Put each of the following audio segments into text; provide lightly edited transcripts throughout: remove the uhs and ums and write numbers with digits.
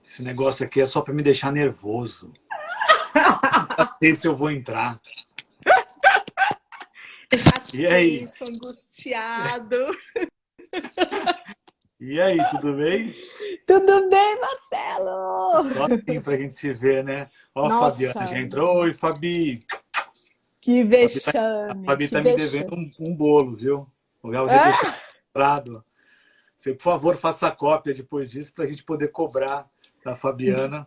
Esse negócio aqui é só para me deixar nervoso. Não sei se eu vou entrar. Já E aí? isso, angustiado. E aí, tudo bem? Tudo bem, Marcelo? Só assim pra gente se ver, né? Ó, a Fabiana Nossa, já entrou. Oi, Fabi. que A vexame, Fabi que tá me devendo vexame. um bolo, viu? Eu já deixei Ah, comprado. Você, por favor, faça a cópia depois disso para a gente poder cobrar da Fabiana.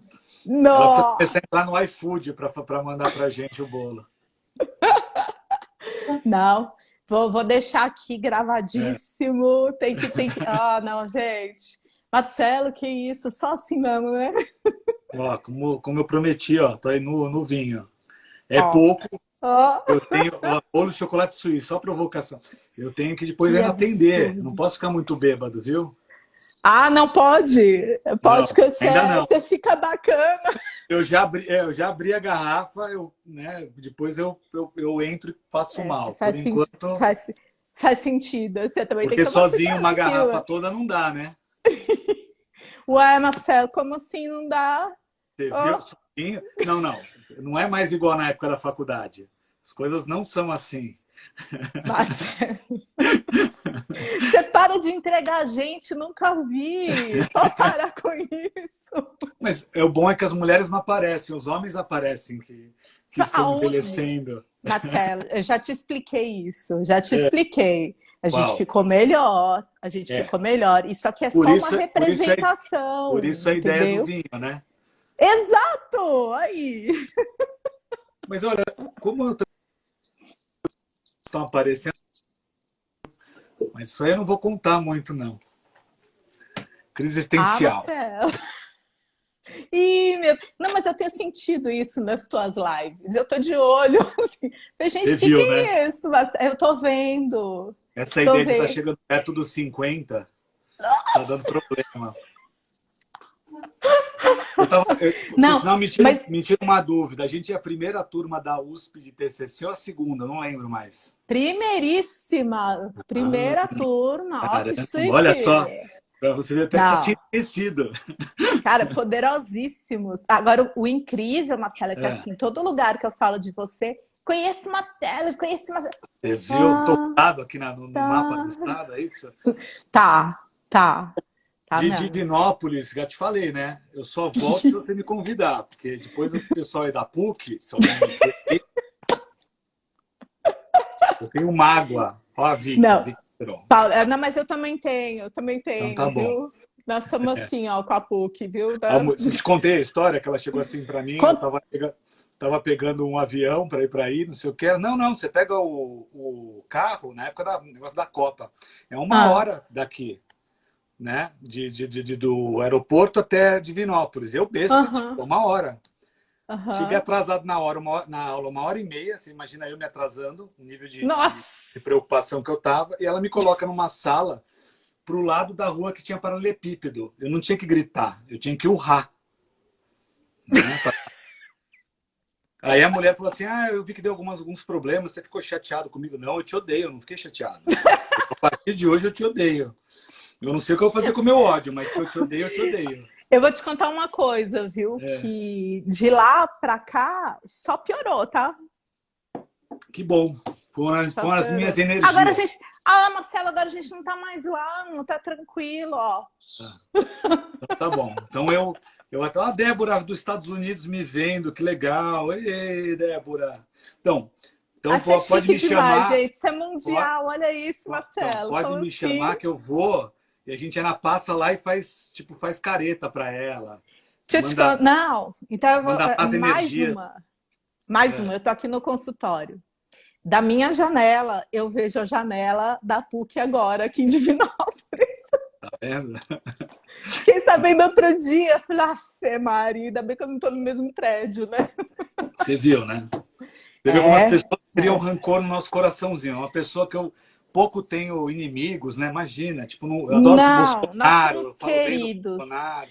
Ela precisa não, começar a entrar no iFood para mandar para a gente o bolo. não. Vou deixar aqui É. gravadíssimo. Tem que. Ah, não, gente. Marcelo, que isso? Só assim mesmo, né? Ó, como eu prometi, ó, tô aí no vinho. É Ó, pouco, ó. eu tenho ó, bolo de chocolate suíço, só provocação. Eu tenho que depois Que ainda atender. Não absurdo. posso ficar muito bêbado, viu? Ah, não pode. Não, Pode que ainda não. você fica bacana. Eu já abri a garrafa, né, depois eu entro e faço É, mal. Por enquanto, faz sentido. Você também tem porque que tomar sozinho uma garrafa tranquila. toda não dá, né? Ué, Marcelo, como assim não dá? Você viu Oh, sozinho? Não, não. Não é mais igual na época da faculdade. As coisas não são assim. Marcelo, você para de entregar a gente, nunca vi. Pode parar com isso. Mas o bom é que as mulheres não aparecem, os homens aparecem que estão Aonde? envelhecendo. Marcelo, eu já te expliquei isso, já te expliquei. A gente Uau. ficou melhor, a gente É. ficou melhor. Isso aqui é Por só uma isso, por isso, é, por representação, isso a ideia do entendeu? vinho, né? Exato! Aí. Mas olha, como estão aparecendo, mas isso aí eu não vou contar muito, não. Crise Ah, existencial. Marcelo. Ih, meu... Não, mas eu tenho sentido isso nas tuas lives. Eu tô de olho, assim. Falei, gente, Você o que viu, né? é isso, Marcelo? Eu tô vendo. Essa Tô ideia de estar vendo. chegando perto dos 50 tá dando problema. Por Não, sinal, mas me tira uma dúvida. A gente é a primeira turma da USP de TCC ou a segunda? Não lembro mais. primeiríssima, Ah, primeira turma, ó, que caramba, olha só. chique. Para você ver até que tinha Não, esquecido. cara, poderosíssimos. Agora, o incrível, Marcelo, é que É, assim, todo lugar que eu falo de você, conheço Marcelo, conheço Marcelo. você viu? Tô Ah, dado aqui no mapa do tá. estado, é isso? Tá, tá, tá De mesmo. Divinópolis, já te falei, né? Eu só volto se você me convidar, porque depois esse pessoal aí da PUC, se alguém me ver aí, eu tenho mágoa. Ó a Vicky, Não, Vicky Peron. Paulo, não, mas eu também Então tá tenho, bom. viu? Nós estamos assim, ó, com a PUC, viu? Se te contei a história que ela chegou assim para mim, Con- tava pegando um avião para ir, não sei o que. Não, não, você pega o carro na época do negócio da Copa. É uma Ah, hora daqui, né? Do aeroporto até Divinópolis. Eu besta, tipo, aham, uma hora. Cheguei aham. atrasado na aula, uma hora e meia. Você imagina eu me atrasando, o nível de Nossa! preocupação que eu tava. E ela me coloca numa sala pro lado da rua que tinha paralelepípedo. Eu não tinha que gritar, eu tinha que urrar, né? Aí a mulher falou assim: Ah, eu vi que deu alguns problemas, você ficou chateado comigo? Não, eu te odeio, eu não fiquei chateado. A partir de hoje eu te odeio. Eu não sei o que eu vou fazer com o meu ódio, mas que eu te odeio, eu te odeio. Eu vou te contar uma coisa, viu? É, Que de lá pra cá só piorou, tá? que bom. Só Foram as minhas piorou. Agora a energias. gente. Ah, Marcelo, agora a gente não tá mais lá, não tá tranquilo, ó. Ah, então tá bom. Então eu até a Débora dos Estados Unidos me vendo, que legal. Ei, Débora. Então, Ah, então você é pode chique me demais, chamar. gente. Você é Pode, mundial, olha isso, então, Marcelo. pode Como me assim? chamar que eu vou e a gente ainda passa lá e faz, tipo, faz careta para ela. Deixa eu te Manda, contar. Não, então eu vou. manda as Mais energias. uma. Mais uma. É. Eu tô aqui no consultório. Da minha janela, eu vejo a janela da PUC agora, aqui em Divinópolis. Tá vendo? Fiquei sabendo outro dia. Falei, ah, Fê, Maria, ainda bem que eu não tô no mesmo prédio, né? Você viu, né? Você viu como as É, pessoas criam é. rancor no nosso coraçãozinho. É uma pessoa que eu pouco tenho inimigos, né? Imagina, tipo, eu adoro o Não, nós Bolsonaro, somos eu falo bem do queridos. Bolsonaro.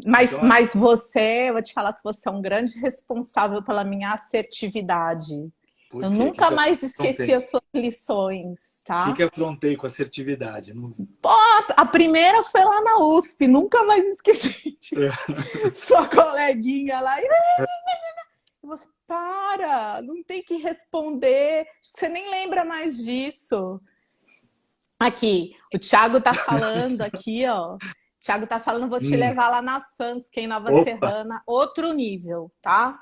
Mas, Então, mas você, eu vou te falar que você é um grande responsável pela minha assertividade. Por Eu quê? nunca Eu mais esqueci aprontei? as suas lições, O tá? que eu aprontei com assertividade? Não... Pô, a primeira foi lá na USP, nunca mais esqueci. Sua coleguinha lá. E você, para, não tem que responder. Você nem lembra mais disso. Aqui, o Thiago tá falando aqui, ó. O Thiago tá falando, vou te Hum, levar lá na Fansca, em Nova opa, Serrana. Outro nível, tá? tá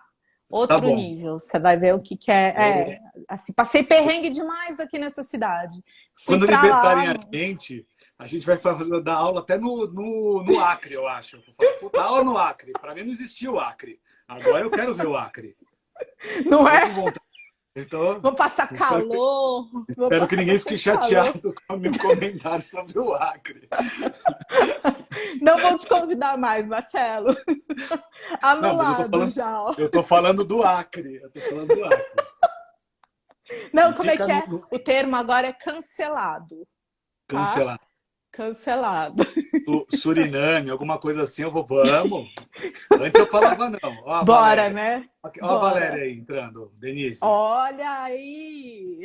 Outro bom. nível. Você vai ver o que que é. Eu- Assim, passei perrengue demais aqui nessa cidade. Fui Quando pra lá. libertarem a gente vai fazer, dar aula até no Acre, eu acho. Vou falar, "Pô, dá aula no Acre. Para mim não existia o Acre. Agora eu quero ver o Acre. Não Tô é? com vontade. Então, Vou passar espero que, calor. Vou espero que passar ninguém fique bastante calor. chateado com o meu comentário sobre o Acre. Não vou te convidar mais, Marcelo. Não, mas Anulado já, ó. eu tô falando do Acre. Eu tô falando do Acre. Não, E como é fica que é? O termo agora é cancelado, tá? cancelado. Cancelado. Suriname, alguma coisa assim, eu vou, vamos. Antes eu falava não. Ó a Bora, Valéria. né? Ó a Valéria Bora. aí entrando, Denise. Olha aí.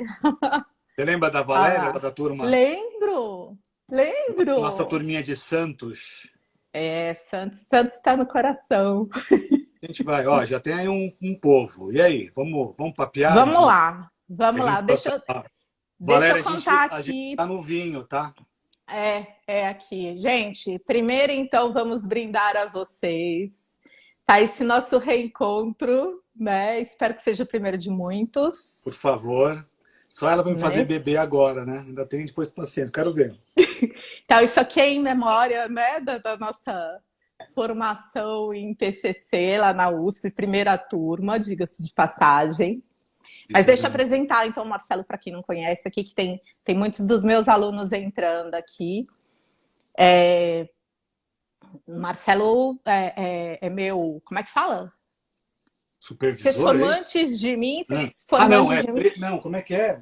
Você lembra da Ah Valéria, lá lá. da turma? Lembro. Nossa Lembro. turminha de Santos. É, Santos, Santos está no coração. A gente vai, ó, já tem aí um povo. E aí, vamos papear? Vamos lá. A Vamos lá. gente Deixa Valéria, eu contar a gente aqui. tá no vinho, tá? É aqui. Gente, primeiro então vamos brindar a vocês. Tá esse nosso reencontro, né? Espero que seja o primeiro de Por muitos, favor. Só ela vai me fazer né? beber agora, né? Ainda tem depois paciente. Quero ver. Então, isso aqui é em memória, né, da nossa formação em TCC lá na USP, primeira turma, diga-se de passagem. Mas deixa eu apresentar, então, o Marcelo, para quem não conhece aqui, que tem muitos dos meus alunos entrando aqui. O Marcelo é meu... Como é que fala? Você se Supervisor, formou hein? antes de mim? Você se Ah, formou não, antes de mim? não, como é que é?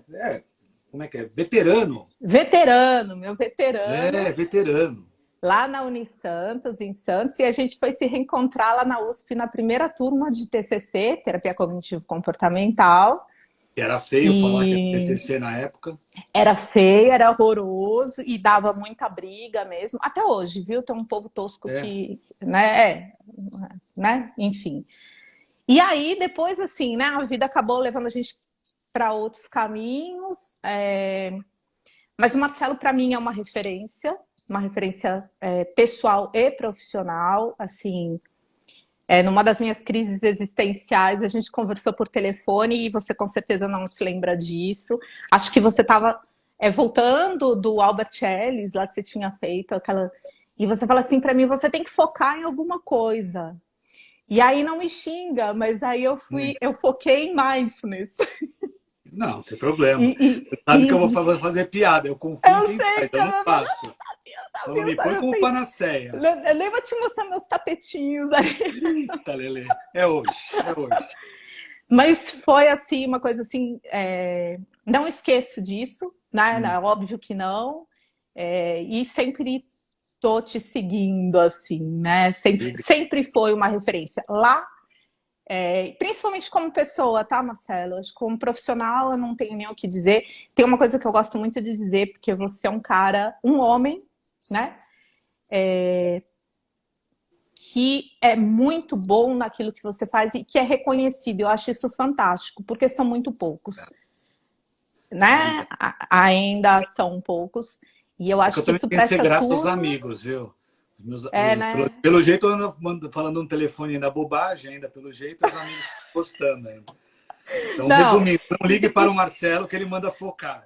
Como é que é? Veterano. Veterano, meu veterano. É, veterano. Lá na Unisantos, em Santos, e a gente foi se reencontrar lá na USP na primeira turma de TCC, Terapia Cognitivo Comportamental. Era feio falar que era E TCC na época. era feio, era horroroso e dava muita briga mesmo. Até hoje, viu? Tem um povo tosco É. que, né? Enfim. E aí, depois, assim, né? A vida acabou levando a gente para outros caminhos. Mas o Marcelo, para mim, é uma referência pessoal e profissional. Assim, numa das minhas crises existenciais, a gente conversou por telefone e você com certeza não se lembra disso. Acho que você estava voltando do Albert Ellis, lá que você tinha feito aquela... E você fala assim para mim, você tem que focar em alguma coisa. E aí não me xinga, mas aí eu foquei em mindfulness. Não, tem problema. E, Você sabe que eu vou fazer piada. Eu confio em eu quem sei faz, que eu não faço. Então não me põe como panaceia. Eu nem vou te mostrar meus tapetinhos aí. Eita, Lelê. É hoje, é hoje. Mas foi assim, uma coisa assim, não esqueço disso, né? Óbvio que não. E sempre tô te seguindo, assim, né? Sempre foi uma referência. Lá, principalmente como pessoa, tá, Marcelo? Acho que como profissional eu não tenho nem o que dizer. Tem uma coisa que eu gosto muito de dizer, porque você é um cara, um homem, né? Que é muito bom naquilo que você faz e que é reconhecido. Eu acho isso fantástico, porque são muito poucos, né? Ainda são poucos. E eu acho que isso tenho que ser presta grato tudo. aos amigos, viu? Né? Pelo jeito eu ando falando no telefone ainda bobagem, ainda pelo jeito os amigos estão gostando ainda. Então, resumindo, não ligue para o Marcelo que ele manda focar.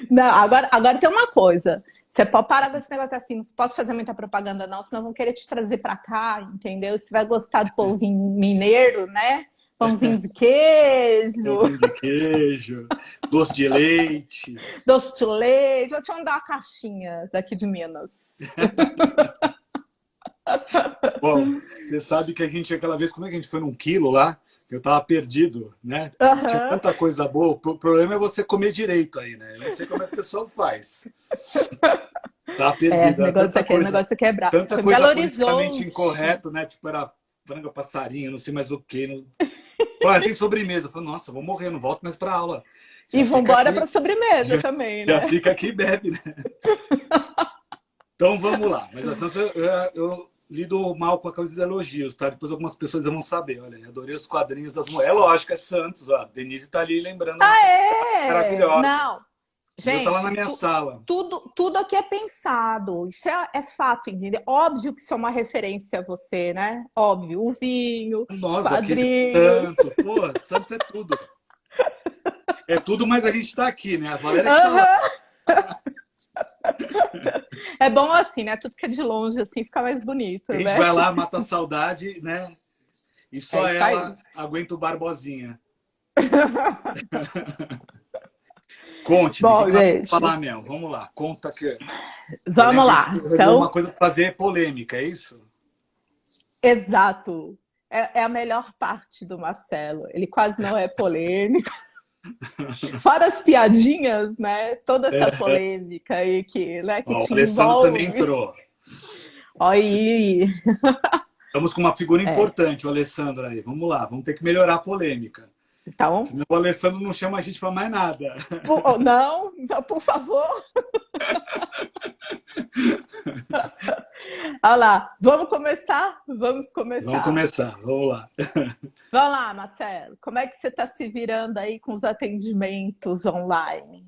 Não, agora tem uma coisa. Você pode parar com esse negócio assim, não posso fazer muita propaganda não, senão vão querer te trazer para cá, entendeu? Você vai gostar do povinho mineiro, né? Pãozinho de queijo. Pãozinho de queijo, doce de leite. Doce de leite. Vou te mandar uma caixinha daqui de Minas. Bom, você sabe que a gente, aquela vez, como é que a gente foi num quilo lá? Eu tava perdido, né? Tinha tanta coisa boa. O problema é você comer direito aí, né? Eu não sei como é que o pessoal faz. Tava perdido. O negócio aqui é brabo. Tanta coisa politicamente incorreto, né? Tipo, era frango passarinho, não sei mais o quê. Olha, tem sobremesa. Eu falei, nossa, vou morrer, não volto mais pra aula. E vambora para sobremesa também, Já né? fica aqui e bebe, né? Então vamos lá. Mas assim, eu lido mal com a coisa de elogios, tá? Depois algumas pessoas vão saber. Olha, adorei os quadrinhos das mulheres. É lógico, é Santos. Ó. A Denise tá ali lembrando Ah, nossas é? maravilhosas. Não. O meu tá lá na Gente, minha sala. tudo aqui é pensado. Isso é fato, entendeu? Óbvio que isso é uma referência a você, né? Óbvio. O vinho, os Nós aqui de quadrinhos. Santos. Pô, Santos é tudo. É tudo, mas a gente tá aqui, né? A Valéria que tá lá. Aham. É bom assim, né? Tudo que é de longe, assim, fica mais bonito, A gente né? vai lá, mata a saudade, né? E É só isso ela aí. aguenta o Barbosinha. Conte-me, o que Bom, nós vamos gente, falar, Mel? Vamos lá, conta que eu lembro vamos que a lá. gente resolveu uma Então, coisa para fazer polêmica, é isso? exato. É a melhor parte do Marcelo. Ele quase não é polêmico. Fora as piadinhas, né? Toda essa polêmica aí que Ó, o te Alessandro também envolve. entrou. Olha aí. Estamos com uma figura É. importante, o Alessandro aí. Vamos lá, vamos ter que melhorar a polêmica. Então, Senão o Alessandro não chama a gente para mais nada. não, então, por favor. Olha lá. Vamos começar? Vamos Vamos começar. começar, vamos lá. Vamos lá, Marcelo. Como é que você está se virando aí com os atendimentos online?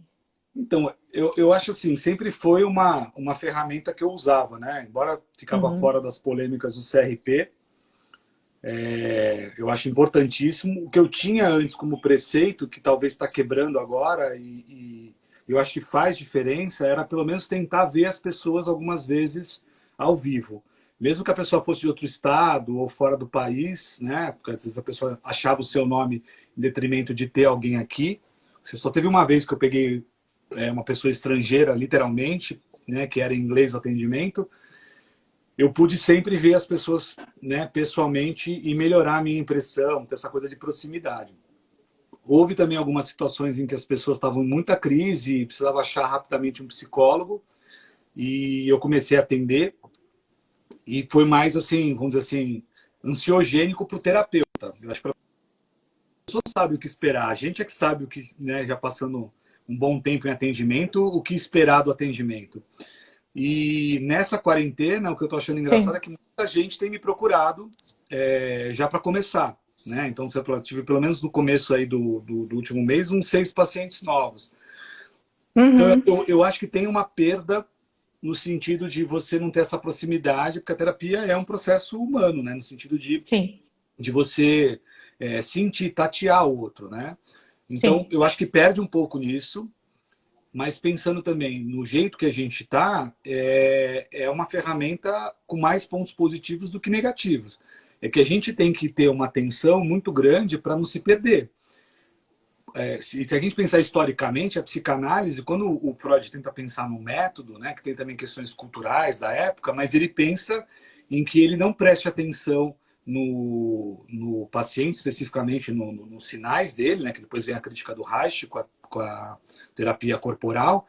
Então, eu acho assim, sempre foi uma ferramenta que eu usava, né? Embora ficava Uhum, fora das polêmicas do CRP, eu acho importantíssimo. O que eu tinha antes como preceito, que talvez está quebrando agora, e eu acho que faz diferença, era pelo menos tentar ver as pessoas algumas vezes ao vivo. Mesmo que a pessoa fosse de outro estado ou fora do país, né? Porque às vezes a pessoa achava o seu nome em detrimento de ter alguém aqui. Só teve uma vez que eu peguei uma pessoa estrangeira, literalmente, né? Que era em inglês o atendimento. Eu pude sempre ver as pessoas, né, pessoalmente e melhorar a minha impressão, ter essa coisa de proximidade. Houve também algumas situações em que as pessoas estavam em muita crise e precisava achar rapidamente um psicólogo e eu comecei a atender e foi mais assim, vamos dizer assim, ansiogênico para o terapeuta. Eu acho que a pessoa não sabe o que esperar, a gente é que sabe o que, né, já passando um bom tempo em atendimento, o que esperar do atendimento. E nessa quarentena, o que eu estou achando engraçado é sim. que muita gente tem me procurado já para começar. Né? Então, eu tive pelo menos no começo aí do último mês uns 6 pacientes novos. Então, Uhum, eu acho que tem uma perda no sentido de você não ter essa proximidade, porque a terapia é um processo humano, né? No sentido sim, de você sentir, tatear o outro. Né? Então, sim. eu acho que perde um pouco nisso. Mas pensando também no jeito que a gente está, é uma ferramenta com mais pontos positivos do que negativos. É que a gente tem que ter uma atenção muito grande para não se perder. Se a gente pensar historicamente, a psicanálise, quando o Freud tenta pensar no método, né, que tem também questões culturais da época, mas ele pensa em que ele não preste atenção no paciente, especificamente nos sinais dele, né, que depois vem a crítica do Reich com a terapia corporal,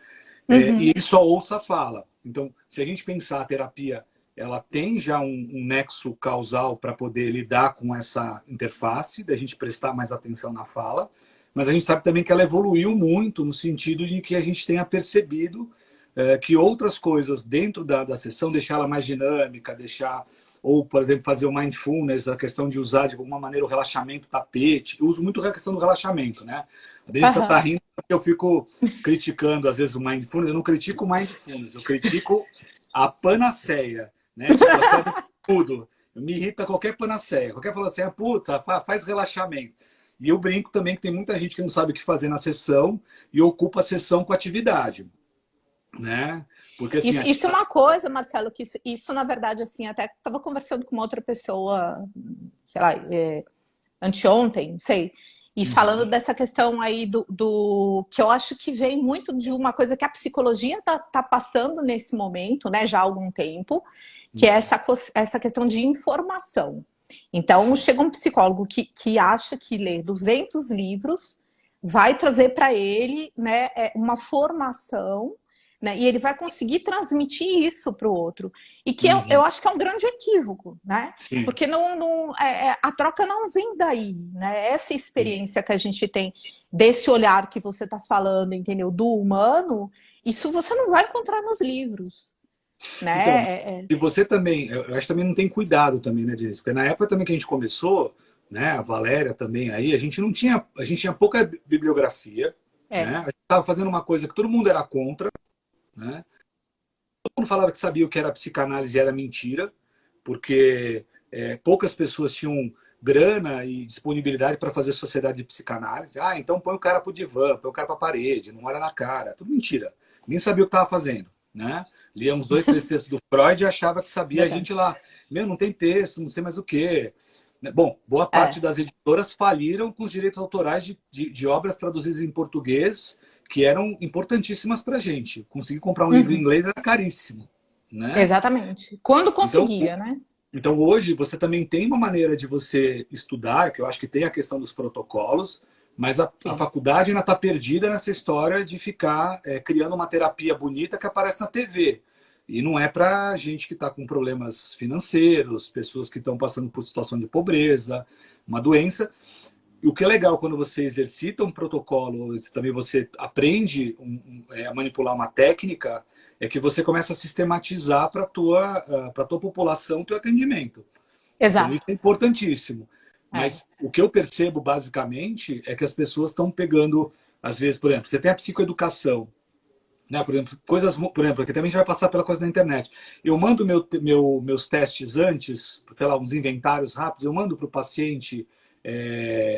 e Uhum, ele só ouça a fala. Então, se a gente pensar a terapia, ela tem já um nexo causal para poder lidar com essa interface, da gente prestar mais atenção na fala, mas a gente sabe também que ela evoluiu muito no sentido de que a gente tenha percebido que outras coisas dentro da sessão, deixar ela mais dinâmica, deixar, ou, por exemplo, fazer o mindfulness, a questão de usar de alguma maneira o relaxamento tapete. Eu uso muito a questão do relaxamento, né? A Denise está aham. rindo porque eu fico criticando, às vezes, o mindfulness. Eu não critico o mindfulness, eu critico a panaceia, né? Tipo, a série tudo. Me irrita qualquer panaceia. Qualquer fala assim, putz, faz relaxamento. E eu brinco também que tem muita gente que não sabe o que fazer na sessão e ocupa a sessão com atividade, né? Porque assim, Isso é uma coisa, Marcelo, que isso na verdade, assim, até estava conversando com uma outra pessoa, sei lá, anteontem, não sei, e falando uhum, dessa questão aí do que eu acho que vem muito de uma coisa que a psicologia tá passando nesse momento, né, já há algum tempo, que é uhum, essa questão de informação. Então, sim, chega um psicólogo que acha que ler 200 livros vai trazer para ele, né, uma formação, né? E ele vai conseguir transmitir isso para o outro. E que Uhum. eu acho que é um grande equívoco, né? Sim, Porque a troca não vem daí, né? Essa sim. experiência que a gente tem desse olhar que você está falando, entendeu? Do humano, isso você não vai encontrar nos livros, Então, né? se você também, eu acho que também não tem cuidado também, né, disso, porque na época também que a gente começou, né, a Valéria também aí, a gente tinha pouca bibliografia, né, a gente estava fazendo uma coisa que todo mundo era contra, né, todo mundo falava que sabia o que era psicanálise e era mentira, porque poucas pessoas tinham grana e disponibilidade para fazer sociedade de psicanálise. Ah, então põe o cara pro divã, põe o cara pra parede, não olha na cara. Tudo mentira. Ninguém sabia o que estava fazendo, né? Líamos 2, 3 textos do Freud e achava que sabia. A gente Verdade. lá, meu, não tem texto, não sei mais o quê. Bom, boa parte É, das editoras faliram com os direitos autorais de obras traduzidas em português que eram importantíssimas para a gente. Conseguir comprar um livro em uhum, inglês era caríssimo, né? exatamente. Quando Então, conseguia, né? então, hoje, você também tem uma maneira de você estudar, que eu acho que tem a questão dos protocolos, mas a Sim, faculdade ainda está perdida nessa história de ficar criando uma terapia bonita que aparece na TV. E não é para gente que está com problemas financeiros, pessoas que estão passando por situação de pobreza, uma doença. E o que é legal quando você exercita um protocolo, também você aprende a manipular uma técnica, é que você começa a sistematizar para tua população o teu atendimento. Então isso exato. é importantíssimo. É. Mas o que eu percebo basicamente é que as pessoas estão pegando, às vezes, por exemplo, você tem a psicoeducação, né? Por exemplo, coisas, por exemplo, que também a gente vai passar pela coisa na internet. Eu mando meus testes antes, sei lá, uns inventários rápidos, eu mando para o paciente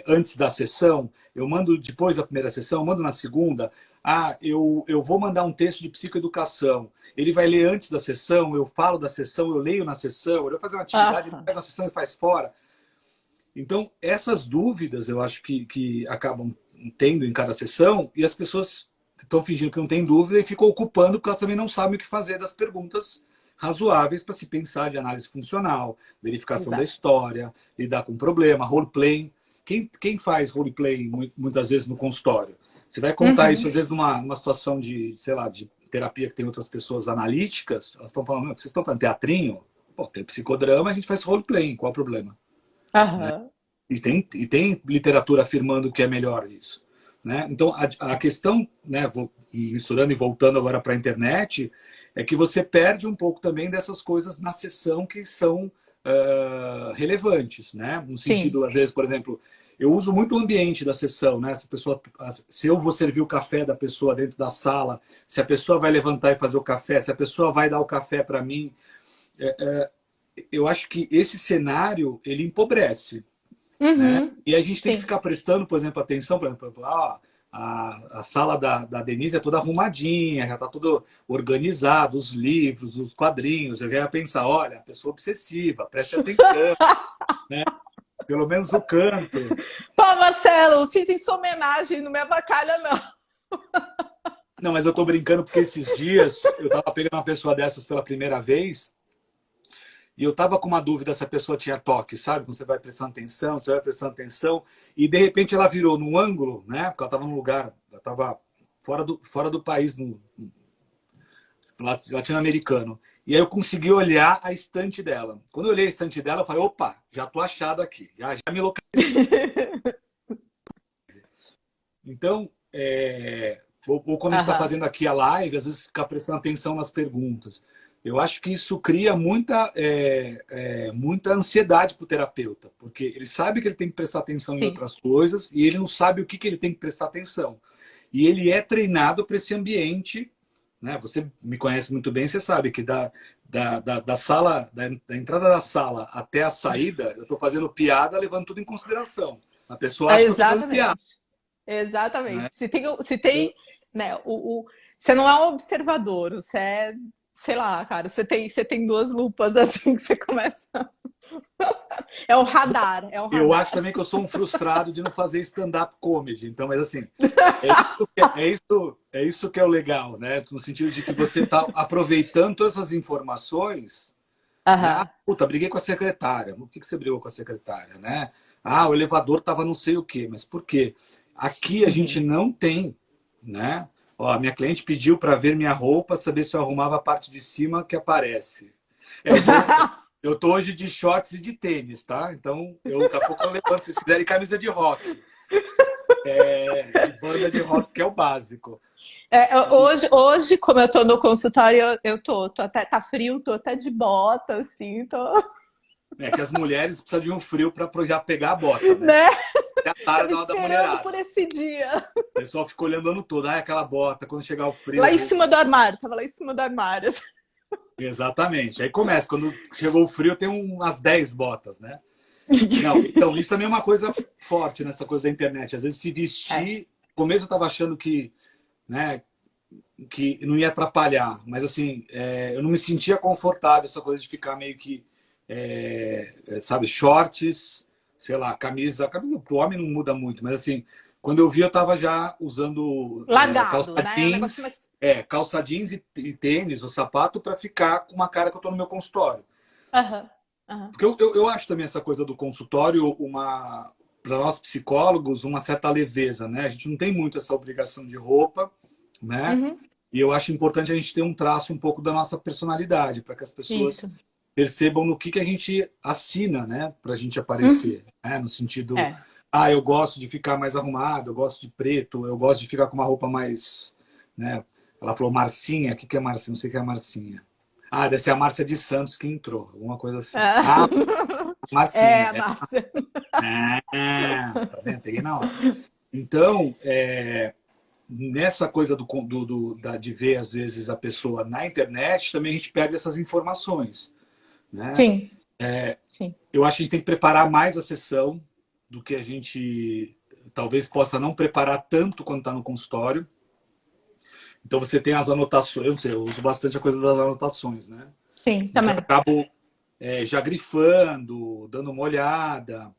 antes da sessão, eu mando depois da primeira sessão, eu mando na segunda. Ah, eu vou mandar um texto de psicoeducação. Ele vai ler antes da sessão, eu falo da sessão, eu leio na sessão, eu vou fazer uma atividade, ele Aham. faz na sessão e faz fora. Então, essas dúvidas eu acho que acabam tendo em cada sessão e as pessoas estão fingindo que não tem dúvida e ficam ocupando porque elas também não sabem o que fazer das perguntas razoáveis para se pensar de análise funcional, verificação da Exato. história, lidar com problema, role-playing. Quem faz role-playing muitas vezes no consultório? Você vai contar isso Uhum. às vezes numa situação de, sei lá, de terapia que tem outras pessoas analíticas, elas estão falando, vocês estão fazendo teatrinho? Pô, tem psicodrama, a gente faz role-playing, qual o problema? Né? Aham. E tem literatura afirmando que é melhor isso. Né? Então, a questão, né, misturando e voltando agora para a internet, é que você perde um pouco também dessas coisas na sessão que são relevantes. Né? No Sim. sentido, às vezes, por exemplo, eu uso muito o ambiente da sessão. Né? Se eu vou servir o café da pessoa dentro da sala, se a pessoa vai levantar e fazer o café, se a pessoa vai dar o café para mim, eu acho que esse cenário ele empobrece, né? Uhum. E a gente tem que Sim. ficar prestando, por exemplo, atenção, por exemplo, a sala da Denise é toda arrumadinha, já está tudo organizado, os livros, os quadrinhos. Eu já ia pensar, olha, pessoa obsessiva, preste atenção, pelo menos o canto. Pô, Marcelo, fiz em sua homenagem, não me avacalha, não. Não, mas eu estou brincando porque esses dias eu estava pegando uma pessoa dessas pela primeira vez e eu estava com uma dúvida se a pessoa tinha toque, sabe? Quando você vai prestando atenção, você vai prestando atenção, e de repente ela virou num ângulo, né? Porque ela estava num lugar, ela estava fora do país, no latino-americano. E aí eu consegui olhar a estante dela. Quando eu olhei a estante dela, eu falei, opa, já tô achado aqui, já me localizei. Então, ou quando a gente está Aham. fazendo aqui a live, às vezes ficar prestando atenção nas perguntas. Eu acho que isso cria muita ansiedade para o terapeuta, porque ele sabe que ele tem que prestar atenção em Sim. outras coisas e ele não sabe o que ele tem que prestar atenção. E ele é treinado para esse ambiente, né? Você me conhece muito bem, você sabe que da sala, da entrada da sala até a saída, eu estou fazendo piada, levando tudo em consideração. A pessoa acha que eu estou fazendo piada, Exatamente. né? Exatamente. Se tem, né, você não é um observador, você é, sei lá, cara, você tem duas lupas assim que você começa. É o radar, é o Eu acho radar. também que eu sou um frustrado de não fazer stand-up comedy. Então, mas assim, é isso que é o legal, né? No sentido de que você está aproveitando todas essas informações, né? Ah, Aham. puta, briguei com a secretária. O que que você brigou com a secretária, né? Ah, o elevador estava não sei o quê. Mas por quê? Aqui a gente Uhum. não tem, né? Ó, a minha cliente pediu para ver minha roupa, saber se eu arrumava a parte de cima que aparece. Eu tô hoje de shorts e de tênis, tá? Então, daqui a pouco eu levanto, se quiserem, camisa de rock. De banda de rock, que é o básico. Hoje, como eu tô no consultório, eu tô até, tá frio, tô até de bota, assim, tô... É que as mulheres precisam de um frio para já pegar a bota, né? Né? É a tara Tava da esperando mulherada. por esse dia. O pessoal fica olhando o ano todo. Ah, aquela bota, quando chegar o frio, Lá às em vezes... cima do armário, tava lá em cima do armário. Exatamente. Aí começa, quando chegou o frio, tem umas 10 botas, né? Não, então, isso também é uma coisa forte nessa coisa da internet. Às vezes se É. vestir... No começo eu tava achando que, né, que não ia atrapalhar, mas assim, eu não me sentia confortável essa coisa de ficar meio que, sabe, shorts, sei lá, camisa pro homem não muda muito, mas assim, quando eu vi eu tava já usando calça Largado, né? É um negócio jeans, mais... calça jeans e tênis, o sapato para ficar com uma cara que eu tô no meu consultório. Aham, aham. Porque eu acho também essa coisa do consultório para nós psicólogos, uma certa leveza, né? A gente não tem muito essa obrigação de roupa, né? Uhum. E eu acho importante a gente ter um traço um pouco da nossa personalidade, para que as Isso. pessoas percebam no que a gente assina, né? Para a gente Uhum. aparecer, né? No sentido, É. eu gosto de ficar mais arrumado, eu gosto de preto, eu gosto de ficar com uma roupa mais, né? Ela falou Marcinha, o que é Marcinha? Não sei o que é Marcinha. Ah, deve ser a Márcia de Santos que entrou, alguma coisa assim. Ah. Ah, Marcinha. Márcia. Tá vendo? Peguei na hora. Então, nessa coisa de ver, às vezes, a pessoa na internet, também a gente perde essas informações, né? Sim, sim. Eu acho que a gente tem que preparar mais a sessão do que a gente talvez possa não preparar tanto quando está no consultório. Então, você tem as anotações, eu não sei, eu uso bastante a coisa das anotações, né? Sim, Então, eu também. acabo já grifando, dando uma olhada,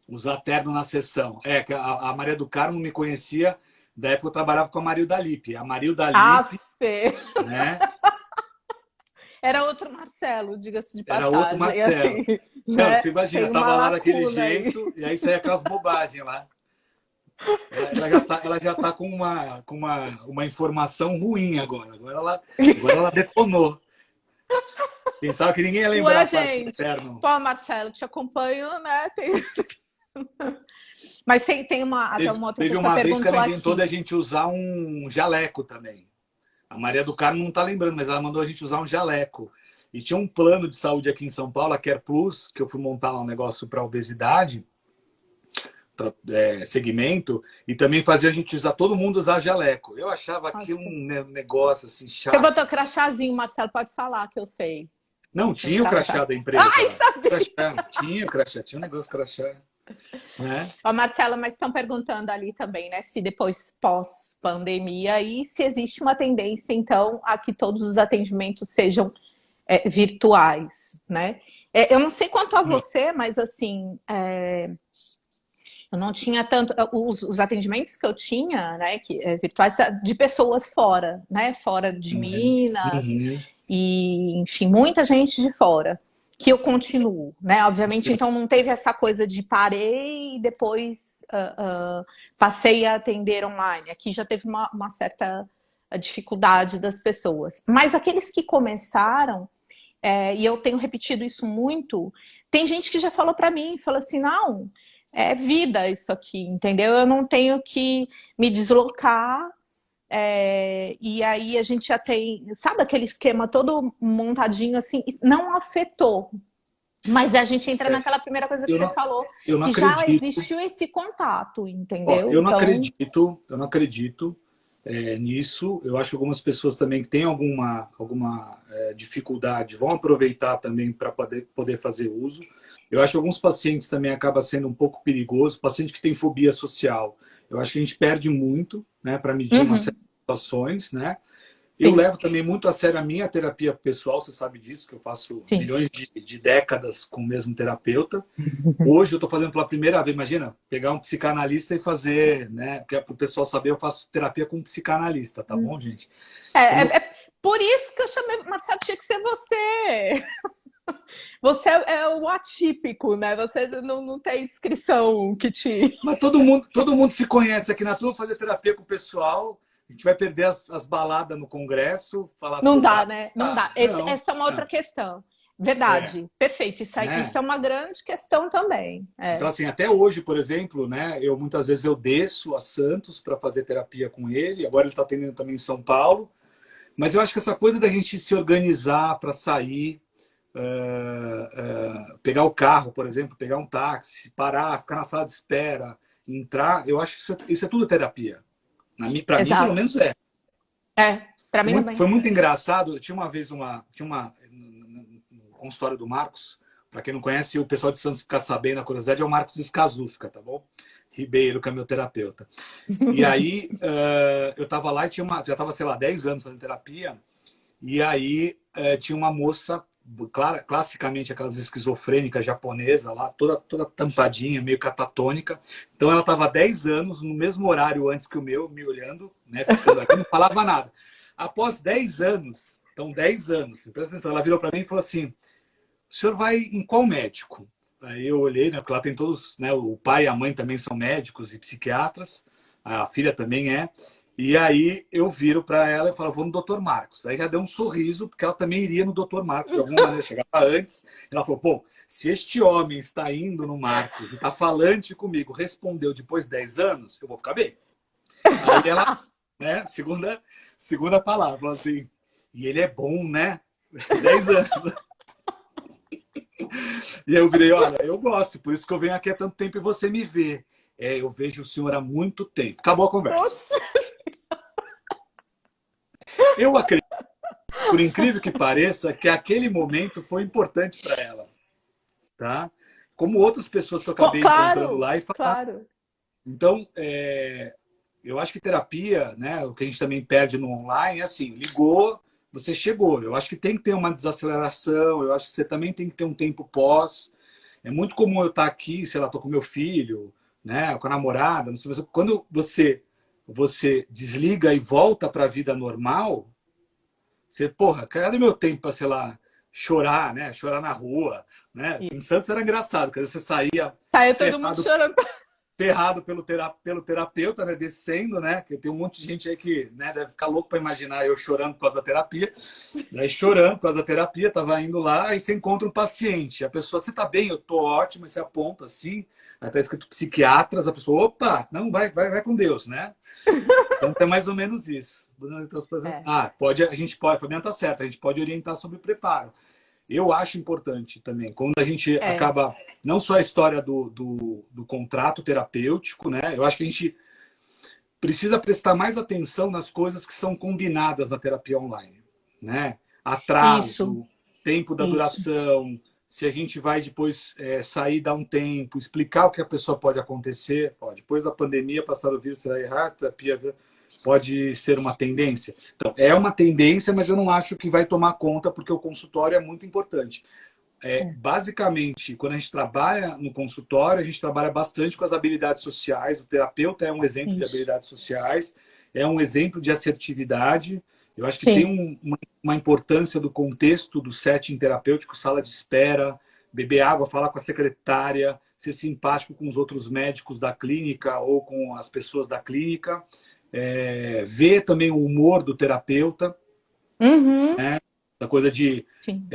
usar terno na sessão. Que a Maria do Carmo me conhecia da época que eu trabalhava com a Marilda Lippe. A Marilda Lippe, Fê. né? Era outro Marcelo, diga-se de Era outro passagem, assim, Marcelo. Não, né? você imagina, Tem uma tava lá daquele lacuna aí. jeito, e aí saia aquelas bobagens lá. Ela já tá com uma informação ruim agora. Agora ela detonou. Pensava que ninguém ia lembrar Ué, a parte do gente. terno. Pô, Marcelo, te acompanho, né? Mas até uma outra Teve pessoa uma vez que ela perguntou inventou da aqui. gente usar um jaleco também. A Maria do Carmo não está lembrando, mas ela mandou a gente usar um jaleco. E tinha um plano de saúde aqui em São Paulo, a Care Plus, que eu fui montar lá um negócio para obesidade, segmento, e também fazia a gente usar, todo mundo usar jaleco. Eu achava aquilo Nossa. um negócio assim Você chato. botou crachazinho, Marcelo, pode falar que eu sei. Não, Um tinha o crachá crachá. da Ai, empresa. sabia! Crachá, tinha o crachá, tinha um negócio crachá. Né? Ó, Marcela, mas estão perguntando ali também, né? Se depois, pós-pandemia, e se existe uma tendência, então, a que todos os atendimentos sejam virtuais, né? Eu não sei quanto a você, mas assim, eu não tinha tanto. Os atendimentos que eu tinha, né, virtuais, de pessoas fora, né? Fora de Minas, Uhum. e, enfim, muita gente de fora. Que eu continuo, né? Obviamente, então não teve essa coisa de parei e depois passei a atender online. Aqui já teve uma certa dificuldade das pessoas. Mas aqueles que começaram, e eu tenho repetido isso muito, tem gente que já falou para mim, falou assim, não, é vida isso aqui, entendeu? Eu não tenho que me deslocar. E aí a gente já tem, sabe aquele esquema todo montadinho assim, não afetou. Mas a gente entra naquela primeira coisa que Eu você não, falou, eu não que já acredito. existiu esse contato, Ó, entendeu? Então, eu não acredito nisso. Eu acho que algumas pessoas também que têm alguma dificuldade vão aproveitar também para poder fazer uso. Eu acho que alguns pacientes também acaba sendo um pouco perigoso. Paciente que tem fobia social, eu acho que a gente perde muito, né, para medir uma série de situações, né? Eu sim, levo também muito a sério a minha terapia pessoal, você sabe disso, que eu faço sim. milhões de décadas com o mesmo terapeuta. Hoje eu estou fazendo pela primeira vez, imagina, pegar um psicanalista e fazer, né? Porque para o pessoal saber, eu faço terapia com um psicanalista, tá bom, gente? Então, É por isso que eu chamei, Marcelo, tinha que ser você. Você é o atípico, né? Você não tem descrição que te. mas todo mundo se conhece aqui na turma, fazer terapia com o pessoal. A gente vai perder as baladas no Congresso, falar Não dá, soldado. né? Não Ah, dá. não, Essa é uma outra não. questão. É, Verdade, perfeito. Isso é né? uma grande questão também. Então, É. assim, até hoje, por exemplo, né, eu muitas vezes eu desço a Santos para fazer terapia com ele. Agora ele está atendendo também em São Paulo. Mas eu acho que essa coisa da gente se organizar para sair, pegar o carro, por exemplo, pegar um táxi, parar, ficar na sala de espera, entrar, eu acho que isso é tudo terapia. Para mim, pelo Exato. menos é. É, para mim Foi também. muito engraçado. Tinha uma vez no consultório do Marcos. Para quem não conhece, o pessoal de Santos ficar sabendo, a curiosidade é o Marcos Escazufca, tá bom? Ribeiro, que é meu terapeuta. E aí, eu tava lá e já tava, sei lá, 10 anos fazendo terapia. E aí, tinha uma moça, classicamente aquelas esquizofrênicas japonesas lá, toda tampadinha, meio catatônica. Então ela tava 10 anos, no mesmo horário antes que o meu, me olhando, né, ficando ali, não falava nada. Após 10 anos, então 10 anos, presta atenção, ela virou para mim e falou assim: o senhor vai em qual médico? Aí eu olhei, né? Porque lá tem todos, né? O pai e a mãe também são médicos e psiquiatras, a filha também é. E aí eu viro para ela e falo, vou no Dr. Marcos. Aí já deu um sorriso, porque ela também iria no Dr. Marcos de alguma maneira, chegava antes. Ela falou, pô, se este homem está indo no Marcos e está falante comigo, respondeu depois de 10 anos, eu vou ficar bem. Aí ela, né, segunda palavra, falou assim, e ele é bom, né? 10 anos. E aí eu virei, olha, eu gosto, por isso que eu venho aqui há tanto tempo e você me vê. É, eu vejo o senhor há muito tempo. Acabou a conversa. Nossa. Eu acredito, por incrível que pareça, que aquele momento foi importante para ela, tá? Como outras pessoas que eu acabei encontrando Claro, lá e falar. claro. Então, eu acho que terapia, né, o que a gente também perde no online, é assim, ligou, você chegou. Eu acho que tem que ter uma desaceleração, eu acho que você também tem que ter um tempo pós. É muito comum eu estar aqui, sei lá, tô com meu filho, né, com a namorada, não sei, quando você desliga e volta para a vida normal, você, porra, cadê meu tempo para, sei lá, chorar, né, chorar na rua, né? Em Santos era engraçado, porque você saía Saiu todo mundo ferrado chorando. ferrado pelo terapeuta, né, descendo, né, que tem um monte de gente aí que, né, deve ficar louco para imaginar eu chorando por causa da terapia, né, chorando por causa da terapia, tava indo lá, aí você encontra um paciente, a pessoa, você tá bem? Eu tô ótimo, aí você aponta assim, aí tá escrito psiquiatras, a pessoa, opa, não, vai com Deus, né? Então é mais ou menos isso. É, A gente pode, a Fabiana tá certa, a gente pode orientar sobre o preparo. Eu acho importante também, quando a gente é, acaba, não só a história do contrato terapêutico, né? Eu acho que a gente precisa prestar mais atenção nas coisas que são combinadas na terapia online, né? isso, Atraso, tempo da isso. duração, se a gente vai depois sair, dar um tempo, explicar o que a pessoa pode acontecer. Ó, depois da pandemia, passar o vírus, será errar, a terapia pode ser uma tendência. Então, é uma tendência, mas eu não acho que vai tomar conta, porque o consultório é muito importante. É, Basicamente, quando a gente trabalha no consultório, a gente trabalha bastante com as habilidades sociais. O terapeuta é um exemplo de isso. habilidades sociais, é um exemplo de assertividade. Eu acho que tem Sim, uma importância do contexto do setting terapêutico, sala de espera, beber água, falar com a secretária, ser simpático com os outros médicos da clínica ou com as pessoas da clínica, ver também o humor do terapeuta, uhum, essa coisa de, sim.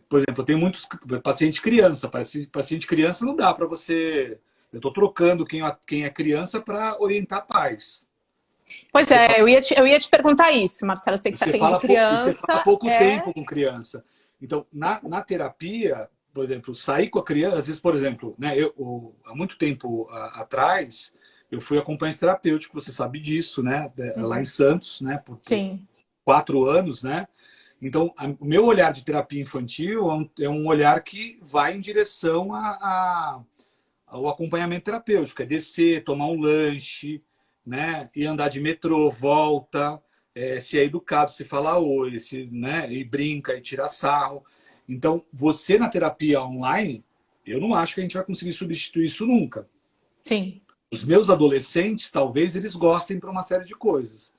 por exemplo, eu tenho muitos pacientes criança. Paciente criança não dá para você. Eu estou trocando quem é criança para orientar pais. Pois é, eu ia te perguntar isso, Marcelo. Eu sei que você atende E você fala criança. pouco É. tempo com criança. Então, na terapia, por exemplo, sair com a criança, às vezes, por exemplo, né, há muito tempo atrás, eu fui acompanhante terapêutico, você sabe disso, né, lá em Uhum, Santos, né, por sim, 4 anos, né? Então, o meu olhar de terapia infantil é um olhar que vai em direção ao acompanhamento terapêutico. É descer, tomar um lanche, né? E andar de metrô, volta, se é educado, se fala oi, né? E brinca, e tira sarro. Então, você na terapia online, eu não acho que a gente vai conseguir substituir isso nunca. sim. Os meus adolescentes, talvez, eles gostem para uma série de coisas,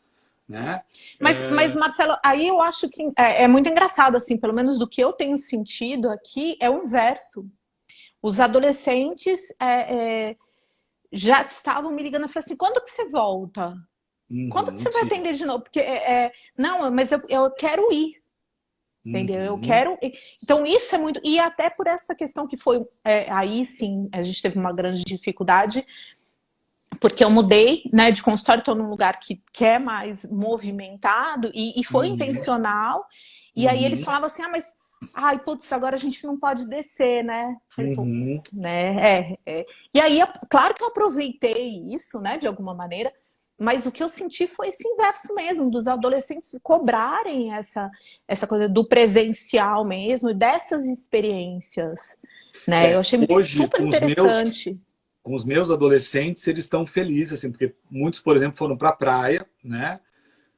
né? Mas, Marcelo, aí eu acho que é muito engraçado, assim, pelo menos do que eu tenho sentido aqui, é o inverso. Os adolescentes já estavam me ligando e falaram assim, quando que você volta? Quando que Uhum, você vai sim. atender de novo? Porque não, mas eu quero ir, entendeu? Eu Uhum, quero ir. Então isso é muito, e até por essa questão que foi, aí sim, a gente teve uma grande dificuldade, porque eu mudei, né, de consultório, estou num lugar que é mais movimentado e foi uhum, intencional. E aí eles uhum, falavam assim, mas, ai, putz, agora a gente não pode descer, né? Falei, uhum. putz, né? E aí, claro que eu aproveitei isso, né, de alguma maneira, mas o que eu senti foi esse inverso mesmo, dos adolescentes cobrarem essa coisa do presencial mesmo, dessas experiências, né? Eu achei Hoje, super interessante. com os meus adolescentes, eles estão felizes, assim, porque muitos, por exemplo, foram para a praia, né?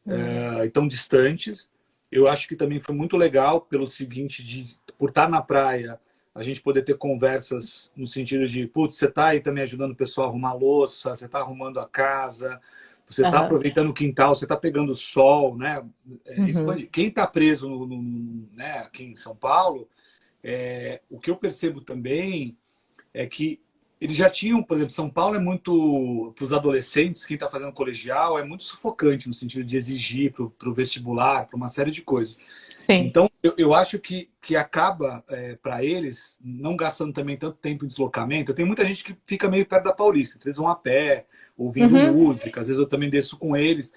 Hum. E tão distantes. Eu acho que também foi muito legal pelo seguinte, por estar na praia, a gente poder ter conversas no sentido de, putz, você está aí também ajudando o pessoal a arrumar a louça, você está arrumando a casa, você está Aham. aproveitando o quintal, você está pegando o sol, né? Uhum. Quem está preso né, aqui em São Paulo, o que eu percebo também é que eles já tinham, por exemplo, São Paulo é muito, para os adolescentes, quem está fazendo colegial, é muito sufocante no sentido de exigir para o vestibular, para uma série de coisas. Sim. Então, eu acho que acaba, para eles, não gastando também tanto tempo em deslocamento. Eu tenho muita gente que fica meio perto da Paulista, então eles vão a pé, ouvindo Uhum. música, às vezes eu também desço com eles.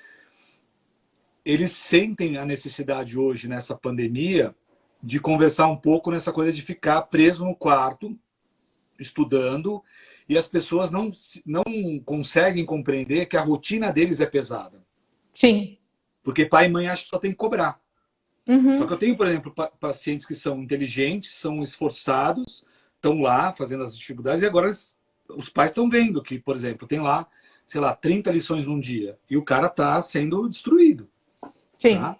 Eles sentem a necessidade hoje, nessa pandemia, de conversar um pouco nessa coisa de ficar preso no quarto, estudando, e as pessoas não conseguem compreender que a rotina deles é pesada. Sim. Porque pai e mãe acham que só tem que cobrar. Só que Uhum. eu tenho, por exemplo, pacientes que são inteligentes, são esforçados, estão lá fazendo as dificuldades, e agora os pais estão vendo que, por exemplo, tem lá, sei lá, 30 lições num dia, e o cara está sendo destruído. Sim. Tá?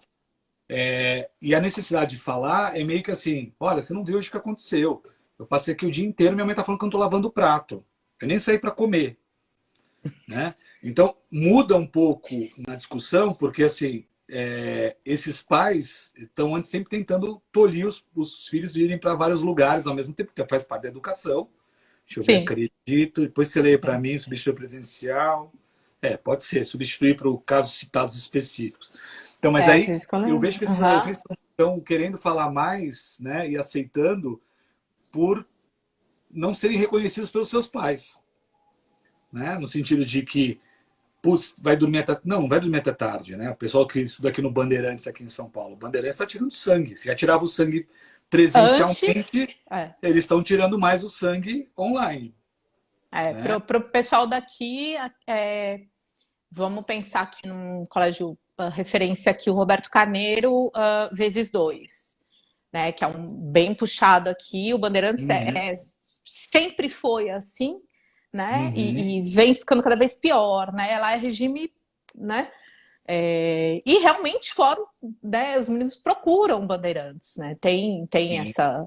E a necessidade de falar é meio que assim, olha, você não viu hoje o que aconteceu. Eu passei aqui o dia inteiro, minha mãe está falando que eu estou lavando o prato. Eu nem saí para comer. Né? Então, muda um pouco na discussão, porque assim, esses pais estão antes sempre tentando tolir os filhos de irem para vários lugares ao mesmo tempo, que faz parte da educação. Deixa eu ver, Sim. acredito. Depois você lê para É. mim, substituir presencial. Pode ser, substituir para casos citados específicos. Então, mas aí Acredito que eu eu lembro. vejo que esses Aham. adolescentes estão querendo falar mais, né, e aceitando por não serem reconhecidos pelos seus pais. Né? No sentido de que putz, vai dormir até. Não, vai dormir até tarde, né? O pessoal que estuda aqui no Bandeirantes, aqui em São Paulo. O Bandeirantes está tirando sangue. Se atirava o sangue Antes, presencialmente, eles estão tirando mais o sangue online. Né? pro pessoal daqui, vamos pensar aqui num colégio referência aqui, o Roberto Carneiro, vezes dois, né? Que é um bem puxado aqui. O Bandeirantes Uhum, sempre foi assim, né? uhum, E vem ficando cada vez pior, né? Lá é regime, né? E realmente fora, né, os meninos procuram Bandeirantes, né? Tem sim. essa,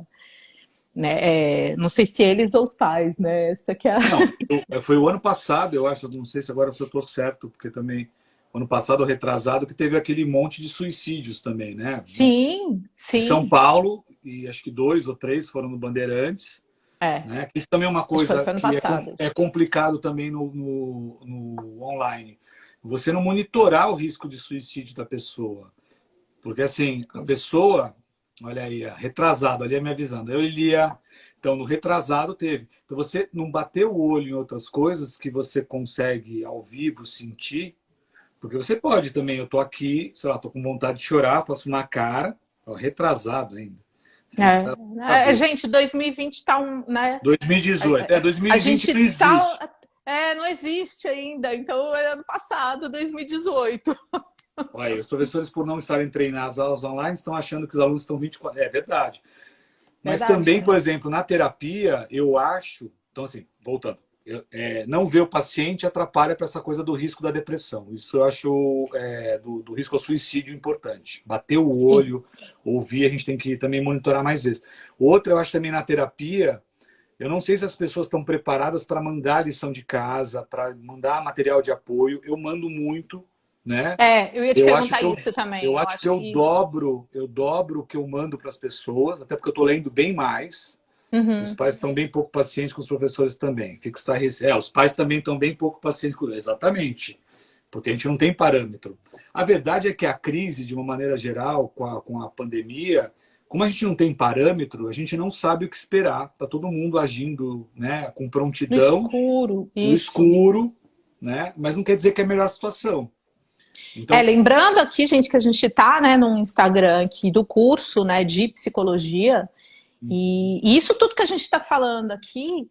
né? Não sei se eles ou os pais, né? Essa que é a... Não, foi o ano passado, eu acho, não sei se agora se eu estou certo, porque também ano passado, retrasado, que teve aquele monte de suicídios também, né? Sim, Em São sim. Paulo, e acho que 2 ou 3 foram no Bandeirantes. É, Né? Isso também é uma acho que coisa foi ano que passado. é complicado também no online. Você não monitorar o risco de suicídio da pessoa. Porque, assim, a Isso. pessoa, olha aí, retrasado, ali é me avisando, eu lia. Então, no retrasado teve. Então, você não bater o olho em outras coisas que você consegue ao vivo sentir, porque você pode também, eu tô aqui, sei lá, tô com vontade de chorar, faço uma cara, ó, retrasado ainda, sem saber. Gente, 2020 tá um, né? 2018. A 2020 gente não existe. tá, não existe ainda, então é ano passado, 2018. Olha, os professores, por não estarem treinados às aulas online, estão achando que os alunos estão 24. É verdade. Mas Verdade, também, por né? exemplo, na terapia, eu acho. Então, assim, voltando. Não ver o paciente atrapalha para essa coisa do risco da depressão. Isso eu acho do risco ao suicídio importante. Bater o Sim. olho, ouvir, a gente tem que também monitorar mais vezes. Outra, eu acho também na terapia, eu não sei se as pessoas estão preparadas para mandar lição de casa, para mandar material de apoio. Eu mando muito, né? Eu ia te Eu acho perguntar que eu, isso também. eu Eu acho que acho que. eu dobro o que eu mando para as pessoas, até porque eu estou lendo bem mais. Os Uhum. pais estão bem pouco pacientes com os professores também. Fica estarrecido. Os pais também estão bem pouco pacientes com. Exatamente. porque a gente não tem parâmetro. A verdade é que a crise, de uma maneira geral, com a pandemia, como a gente não tem parâmetro, a gente não sabe o que esperar. Está todo mundo agindo, né, com No prontidão, escuro, no isso. escuro, né, mas não quer dizer que é a melhor situação. Então, Lembrando aqui, gente, que a gente está, né, no Instagram aqui do curso, né, de psicologia, e isso tudo que a gente está falando aqui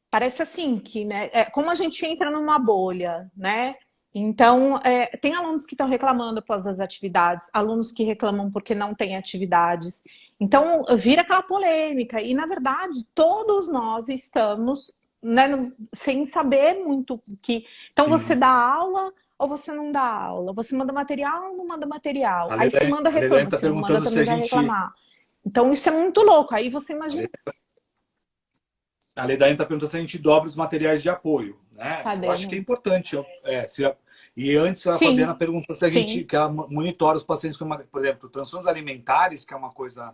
parece assim que, né, como a gente entra numa bolha, né? Então, tem alunos que estão reclamando após as atividades, alunos que reclamam porque não tem atividades. Então, vira aquela polêmica. E, na verdade, todos nós estamos, né, sem saber muito o que. Então, você sim, dá aula ou você não dá aula? Você manda material ou não manda material? a Aí, se manda, A Leda reclama. está Se não manda, perguntando se também a vai gente... reclamar. Então, isso é muito louco. Aí você imagina. A Ledaine está perguntando se a gente dobra os materiais de apoio, né? Eu Cadê, acho que é né? importante. E antes a Fabiana Sim, perguntou se a gente sim, que ela monitora os pacientes com, por exemplo, transtornos alimentares, que é uma coisa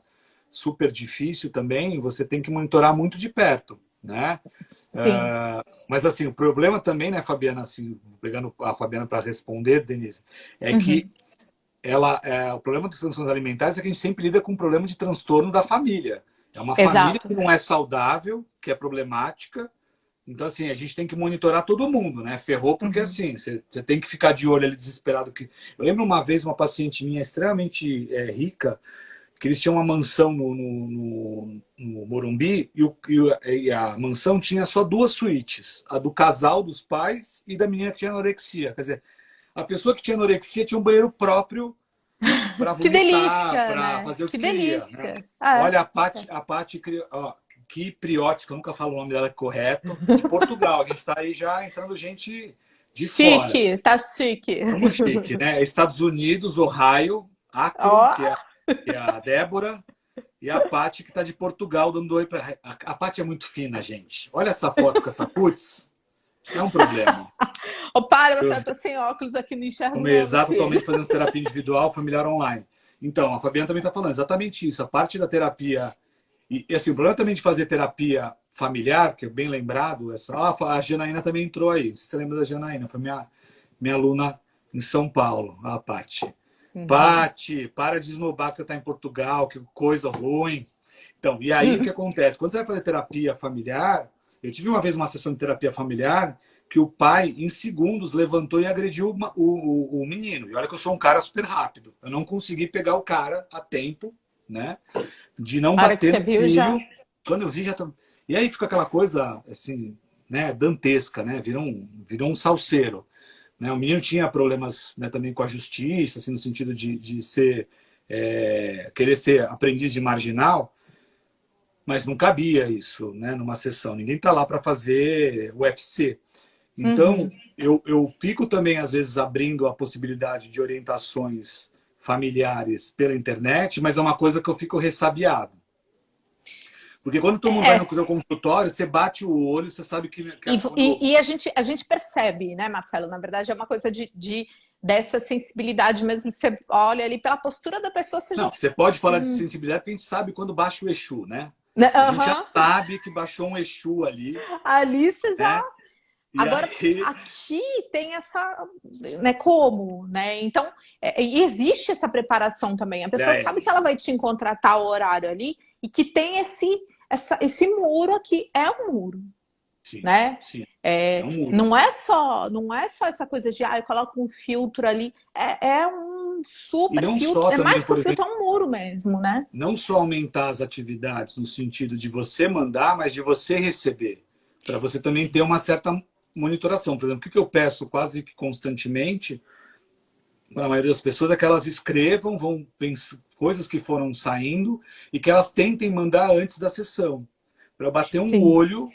super difícil também, você tem que monitorar muito de perto, né? sim. Mas assim, o problema também, né, Fabiana, assim, pegando a Fabiana para responder, Denise, é que Uhum. o problema dos transtornos alimentares é que a gente sempre lida com um problema de transtorno da família. É uma família que Exato. não é saudável, que é problemática. Então, assim, a gente tem que monitorar todo mundo, né? Ferrou, porque Uhum. assim, você tem que ficar de olho ali desesperado. Eu lembro uma vez uma paciente minha extremamente rica, que eles tinham uma mansão no Morumbi e a mansão tinha só duas suítes, a do casal dos pais e da menina que tinha anorexia. Quer dizer, a pessoa que tinha anorexia tinha um banheiro próprio para Que vomitar, delícia, para né? fazer o Que que queria, né? delícia. Olha, a Paty, ó, Kipriotis, que eu nunca falo o nome dela correto, de Portugal. A gente está aí já entrando gente de fora. Chique, tá chique. Estamos chique, né? Estados Unidos, Ohio, Akron, Ó, que é a Débora, e a Paty, que está de Portugal, dando oi para. A Paty é muito fina, gente. Olha essa foto com essa putz, é um problema. para, Eu Marcelo, eu tô sem óculos aqui, não enxergo Tomei não, meu exato, filho. atualmente fazendo terapia individual, familiar online. Então, a Fabiana também está falando exatamente isso. A parte da terapia. E assim, o problema também de fazer terapia familiar, que é bem lembrado, a Janaína também entrou aí. Não sei se você lembra da Janaína, foi minha aluna em São Paulo, a Paty. Uhum. Paty, para de esnobar que você está em Portugal, que coisa ruim. Então, e aí o que acontece? Quando você vai fazer terapia familiar, eu tive uma vez uma sessão de terapia familiar que o pai, em segundos, levantou e agrediu o menino. E olha que eu sou um cara super rápido. Eu não consegui pegar o cara a tempo, né? De não A hora que bater você no viu já. filho. Quando eu vi, já tô... E aí fica aquela coisa, assim, né, dantesca, né? Virou um salseiro. Né? O menino tinha problemas, né, também com a justiça, assim, no sentido de ser, querer ser aprendiz de marginal, mas não cabia isso, né, numa sessão. Ninguém está lá para fazer UFC. Então, Uhum. eu fico também, às vezes, abrindo a possibilidade de orientações familiares pela internet, mas é uma coisa que eu fico ressabiado. Porque quando todo mundo vai no É, seu consultório, você bate o olho, você sabe que quando... e a gente percebe, né, Marcelo? Na verdade, é uma coisa dessa sensibilidade mesmo. Você olha ali pela postura da pessoa, você já. Não, você pode falar de sensibilidade porque a gente sabe quando baixa o Exu, né? Né? A gente já Aham. sabe que baixou um Exu ali, Ali você já. né? E Agora, aí, aqui tem essa, né, como, né? Então, e existe essa preparação também. A pessoa sabe que ela vai te encontrar tal horário ali e que tem esse muro aqui. É um muro, sim, né? sim, é É, um muro. não é só essa coisa de, eu coloco um filtro ali. É um E super não filtro. só É mais também, que um por exemplo, filtro, é um muro mesmo, né? não só aumentar as atividades no sentido de você mandar, mas de você receber, para você também ter uma certa monitoração. Por exemplo, o que eu peço quase que constantemente para a maioria das pessoas é que elas escrevam, vão pensar coisas que foram saindo e que elas tentem mandar antes da sessão, para eu bater um Sim. olho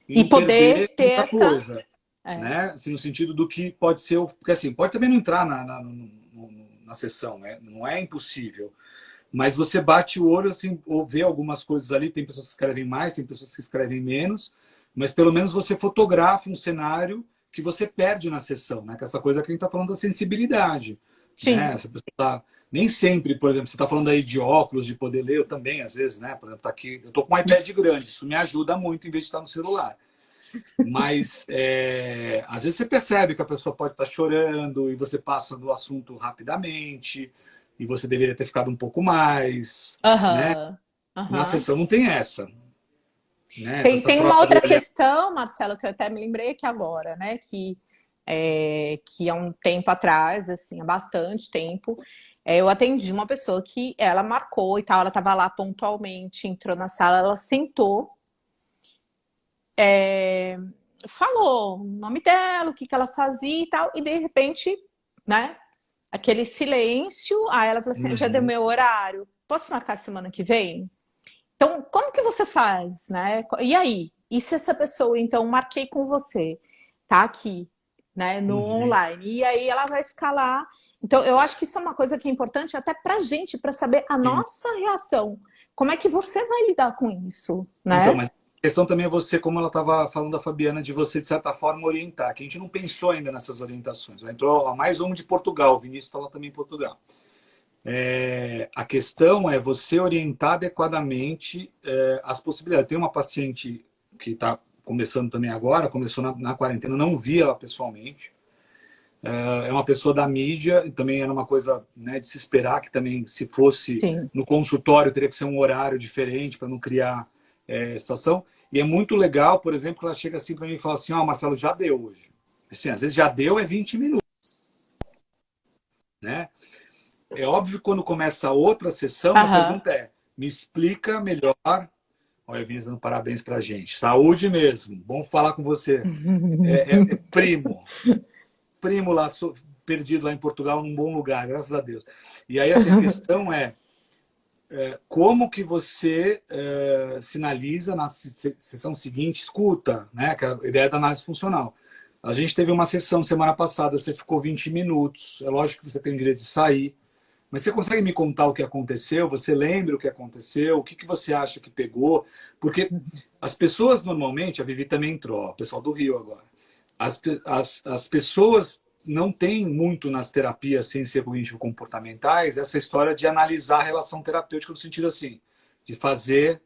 e E não perder poder ter muita essa. coisa, É, né? Assim, no sentido do que pode ser, porque assim, pode também não entrar na sessão, né? Não é impossível, mas você bate o olho, assim, ou vê algumas coisas ali, tem pessoas que escrevem mais, tem pessoas que escrevem menos, mas pelo menos você fotografa um cenário que você perde na sessão, né? Que é essa coisa que a gente está falando da sensibilidade, né? sim. Essa pessoa tá... Nem sempre, por exemplo, você está falando aí de óculos, de poder ler, eu também, às vezes, né? Por exemplo, tá aqui, eu tô com um iPad grande, isso me ajuda muito em vez de estar no celular. Mas às vezes você percebe que a pessoa pode estar chorando e você passa do assunto rapidamente e você deveria ter ficado um pouco mais, né? Aham, Na aham. sessão não tem essa, né? Tem, Essa tem uma troca do outra olhar. questão, Marcelo, que eu até me lembrei aqui agora, né? Que há um tempo atrás, assim, há bastante tempo, eu atendi uma pessoa que ela marcou e tal, ela estava lá pontualmente, entrou na sala, ela sentou, falou o nome dela, o que que ela fazia e tal, e de repente, né, aquele silêncio, aí ela falou assim, já deu Uhum. meu horário, posso marcar semana que vem? Então, como que você faz, né? E aí? E se essa pessoa, então, marquei com você, tá aqui, né, no Uhum. online, e aí ela vai ficar lá. Então, eu acho que isso é uma coisa que é importante até pra gente, para saber a Sim. nossa reação. Como é que você vai lidar com isso, Então, né? mas a questão também é você, como ela estava falando da Fabiana, de você, de certa forma, orientar, que a gente não pensou ainda nessas orientações. Já entrou a mais um de Portugal, o Vinícius está lá também em Portugal. A questão é você orientar adequadamente as possibilidades. Tem uma paciente que está começando também agora, começou na quarentena, não vi ela pessoalmente. É uma pessoa da mídia, e também era uma coisa, né, de se esperar que também, se fosse Sim. no consultório, teria que ser um horário diferente para não criar situação. E é muito legal, por exemplo, que ela chega assim para mim e fala assim: Ó, Marcelo, já deu hoje. Assim, às vezes já deu é 20 minutos, né? É óbvio que quando começa outra sessão, a Aham. pergunta é: me explica melhor. Olha, eu vim dando parabéns pra gente. Saúde mesmo. Bom falar com você. É primo. Primo lá, perdido lá em Portugal, num bom lugar, graças a Deus. E aí, assim, a questão é como que você sinaliza na sessão seguinte, escuta, né? Que é a ideia da análise funcional. A gente teve uma sessão semana passada, você ficou 20 minutos. É lógico que você tem o direito de sair. Mas você consegue me contar o que aconteceu? Você lembra o que aconteceu? O que, que você acha que pegou? Porque as pessoas normalmente, a Vivi também entrou, ó, o pessoal do Rio agora. As pessoas não têm muito nas terapias sem ser cognitivo-comportamentais essa história de analisar a relação terapêutica no sentido assim, de fazer,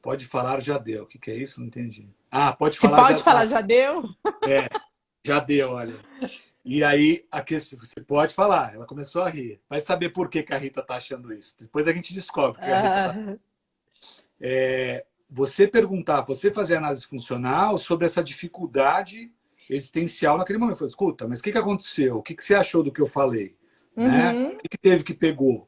pode falar, já deu. O que, que é isso? Não entendi. Ah, pode Se falar, pode já, falar, já deu? já deu, olha. E aí, você pode falar, ela começou a rir. Vai saber por que, que a Rita está achando isso. Depois a gente descobre que a Rita está. Ah, Você perguntar, você fazer análise funcional sobre essa dificuldade existencial naquele momento. Falei, escuta, mas o que, que aconteceu? O que, que você achou do que eu falei? Né? uhum, O que, que teve que pegou?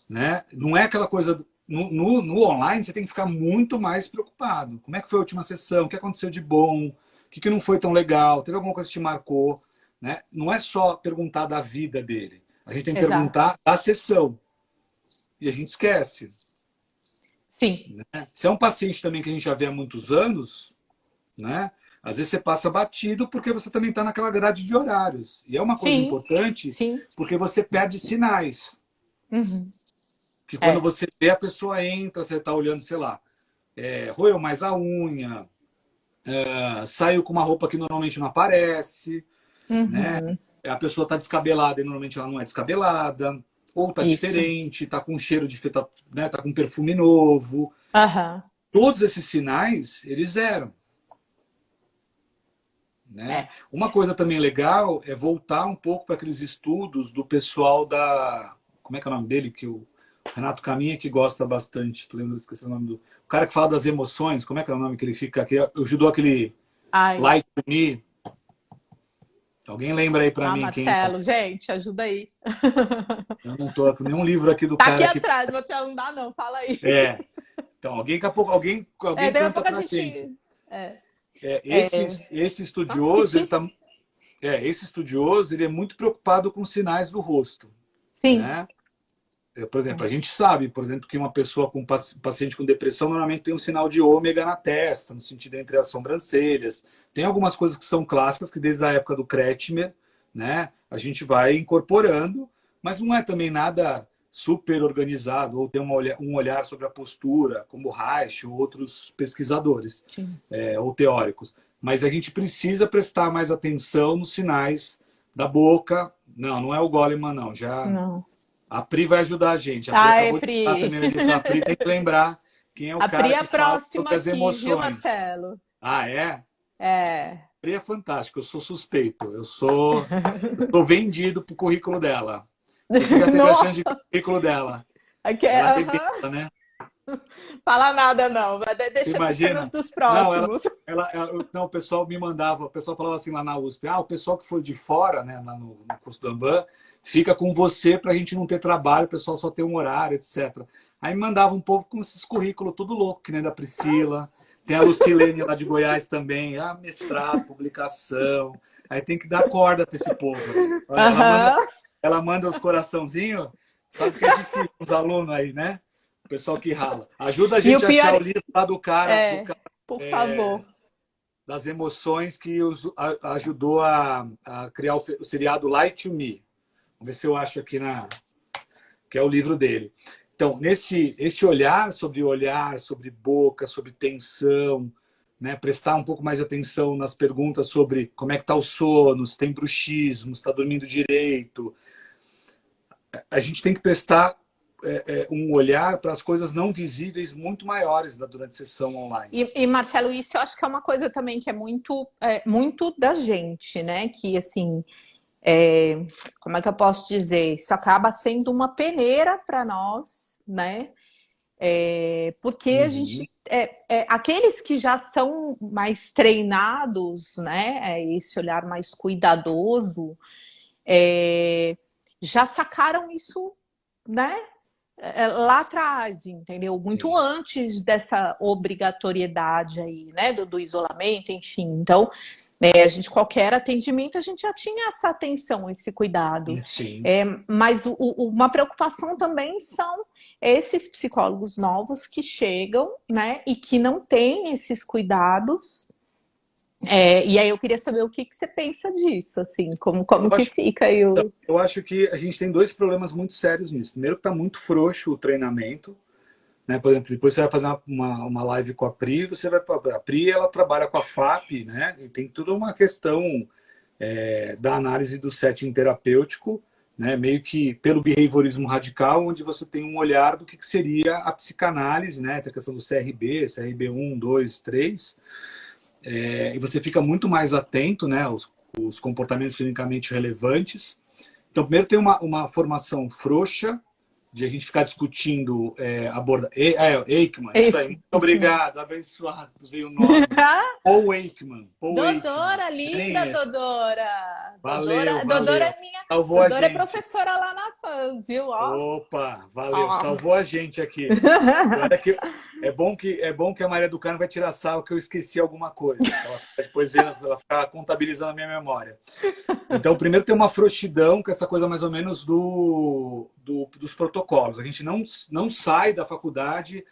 Né? Não é aquela coisa. No online, você tem que ficar muito mais preocupado. Como é que foi a última sessão? O que aconteceu de bom? O que, que não foi tão legal? Teve alguma coisa que te marcou? Né? Não é só perguntar da vida dele. A gente tem que exato. perguntar da sessão. E a gente esquece. Sim, Né? Se é um paciente também que a gente já vê há muitos anos, né? Às vezes você passa batido porque você também está naquela grade de horários. E é uma coisa sim, importante sim. porque você perde sinais. Uhum. Que quando É. você vê a pessoa entra, você está olhando, sei lá, roeu mais a unha, saiu com uma roupa que normalmente não aparece, né? Uhum. A pessoa está descabelada e normalmente ela não é descabelada, ou está Isso. diferente, está com cheiro de tá, né, tá com um perfume novo. Aham. Todos esses sinais, eles eram. Né? É. Uma coisa também legal é voltar um pouco para aqueles estudos do pessoal da. Como é que é o nome dele? Que o Renato Caminha que gosta bastante. Tu lembra? Esqueci o nome do. O cara que fala das emoções, como é que é o nome que ele fica aqui? Ajudou aquele Ai. Light to Me. Alguém lembra aí para Ah, mim quem é? Marcelo, gente, ajuda aí. Eu não tô com nenhum livro aqui do Tá aqui cara que. atrás, Marcelo, não dá não, fala aí. É. Então, alguém daqui a pouco, alguém Daqui a canta pouco a pra gente. gente. É, Esse nossa, estudioso, ele esqueci. tá. Esse estudioso, ele é muito preocupado com os sinais do rosto, Sim. né? Por exemplo, a gente sabe, por exemplo, que uma pessoa com paciente com depressão normalmente tem um sinal de ômega na testa, no sentido entre as sobrancelhas. Tem algumas coisas que são clássicas que desde a época do Kretschmer, né, a gente vai incorporando, mas não é também nada super organizado ou tem um olhar sobre a postura, como Reich ou outros pesquisadores Sim. ou teóricos. Mas a gente precisa prestar mais atenção nos sinais da boca. Não, não é o Goleman, não. Já Não. a Pri vai ajudar a gente. A Pri Ai, acabou de falar Pri. também. A Pri tem que lembrar quem é o A Pri cara é a que fala próxima sobre as aqui, viu, emoções. Marcelo? Ah, é? É. É fantástico, eu sou suspeito. Eu sou vendido pro currículo dela. Você já teve a chance de ver o currículo dela. Aqui Ela é, arrebenta, né? fala nada não, Você deixa para cenas imagina? dos Não, próximos. não, o pessoal me mandava, o pessoal falava assim lá na USP, o pessoal que foi de fora, né, lá no curso do Amban, fica com você para a gente não ter trabalho, o pessoal só tem um horário, etc. Aí me mandava um povo com esses currículos tudo louco, que nem da Priscila, tem a Lucilene lá de Goiás também, mestrado, publicação, aí tem que dar corda para esse povo aí. Olha, Aham. ela manda os coraçãozinhos, sabe que é difícil os alunos aí, né? O pessoal que rala. Ajuda a E o gente a pior achar o livro lá do cara, por favor. das emoções que ajudou a criar o seriado Light to Me. Vamos ver se eu acho aqui que é o livro dele. Então, esse olhar, sobre boca, sobre tensão, né? Prestar um pouco mais de atenção nas perguntas sobre como é que está o sono, se tem bruxismo, se está dormindo direito. A gente tem que prestar um olhar para as coisas não visíveis muito maiores durante a sessão online. Marcelo, isso eu acho que é uma coisa também que é muito da gente, né? Que assim, como é que eu posso dizer? Isso acaba sendo uma peneira para nós, né? Porque a gente, aqueles que já estão mais treinados, né? Esse olhar mais cuidadoso, já sacaram isso, né? Lá atrás, entendeu? Muito antes dessa obrigatoriedade aí, né? Do isolamento, enfim. Então, a gente, qualquer atendimento, a gente já tinha essa atenção, esse cuidado. Sim. Mas uma preocupação também são esses psicólogos novos que chegam, né? E que não têm esses cuidados. E aí eu queria saber o que você pensa disso, assim, como que fica aí o... Eu acho que a gente tem dois problemas muito sérios nisso. Primeiro que está muito frouxo o treinamento, né? Por exemplo, depois você vai fazer uma live com a Pri, a Pri ela trabalha com a FAP, né? E tem toda uma questão da análise do setting terapêutico, né? Meio que pelo behaviorismo radical, onde você tem um olhar do que seria a psicanálise, né? Tem a questão do CRB 1, 2, 3. E você fica muito mais atento, né, os comportamentos clinicamente relevantes. Então, primeiro tem uma formação frouxa, de a gente ficar discutindo Eichmann, isso aí. Muito obrigado, abençoado, veio o nome. Paul Eichmann. Dodora, linda Dodora. Valeu, Dodora é minha. Salvou Dodora a é gente. professora lá na FANS, viu? Opa, valeu, salvou a gente aqui. É bom que a Maria do Carmo vai tirar sarro que eu esqueci alguma coisa. Depois ela ficar contabilizando a minha memória. Então, primeiro tem uma frouxidão, com essa coisa mais ou menos dos protocolos. A gente não sai da faculdade.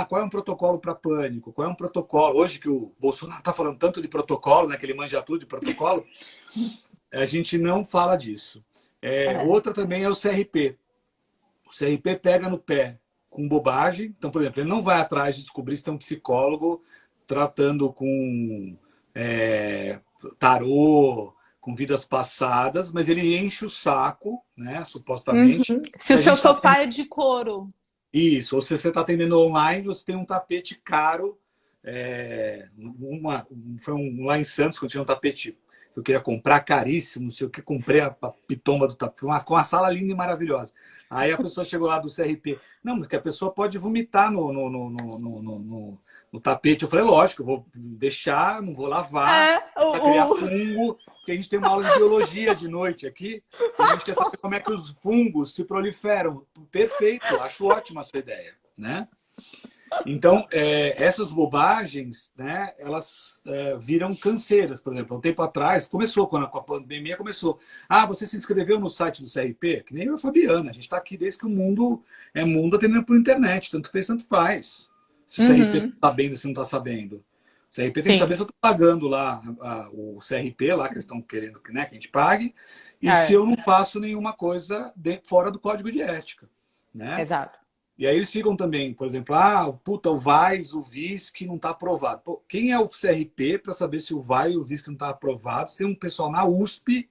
Qual é um protocolo para pânico? Qual é um protocolo? Hoje que o Bolsonaro está falando tanto de protocolo, né, que ele manja tudo de protocolo, a gente não fala disso. Outra também é o CRP. O CRP pega no pé com bobagem. Então, por exemplo, ele não vai atrás de descobrir se tem um psicólogo tratando com tarô, com vidas passadas, mas ele enche o saco, né, supostamente. Se o seu sofá é de couro. Isso, ou se você está atendendo online, você tem um tapete caro. Foi lá em Santos, quando tinha um tapete que eu queria comprar, caríssimo, não sei o que, comprei a pitomba do tapete, com uma sala linda e maravilhosa. Aí a pessoa chegou lá do CRP, não, porque a pessoa pode vomitar no tapete. Eu falei, lógico, eu vou deixar, não vou lavar, para criar fungo, porque a gente tem uma aula de biologia de noite aqui, e a gente quer saber como é que os fungos se proliferam. Perfeito, acho ótima a sua ideia, né? Então, essas bobagens, né, elas viram canseiras. Por exemplo, um tempo atrás, começou, quando a pandemia começou. Você se inscreveu no site do CRP? Que nem eu e a Fabiana. A gente está aqui desde que o mundo é mundo atendendo por internet. Tanto fez, tanto faz. Se o CRP está sabendo, se não está sabendo. O CRP tem que saber se eu estou pagando lá o CRP, lá que eles estão querendo, né, que a gente pague, e se eu não faço nenhuma coisa fora do código de ética. Né? Exato. E aí eles ficam também, por exemplo, o VAIS, o VIS que não está aprovado. Pô, quem é o CRP para saber se o VAIS e o VIS que não está aprovado? Tem um pessoal na USP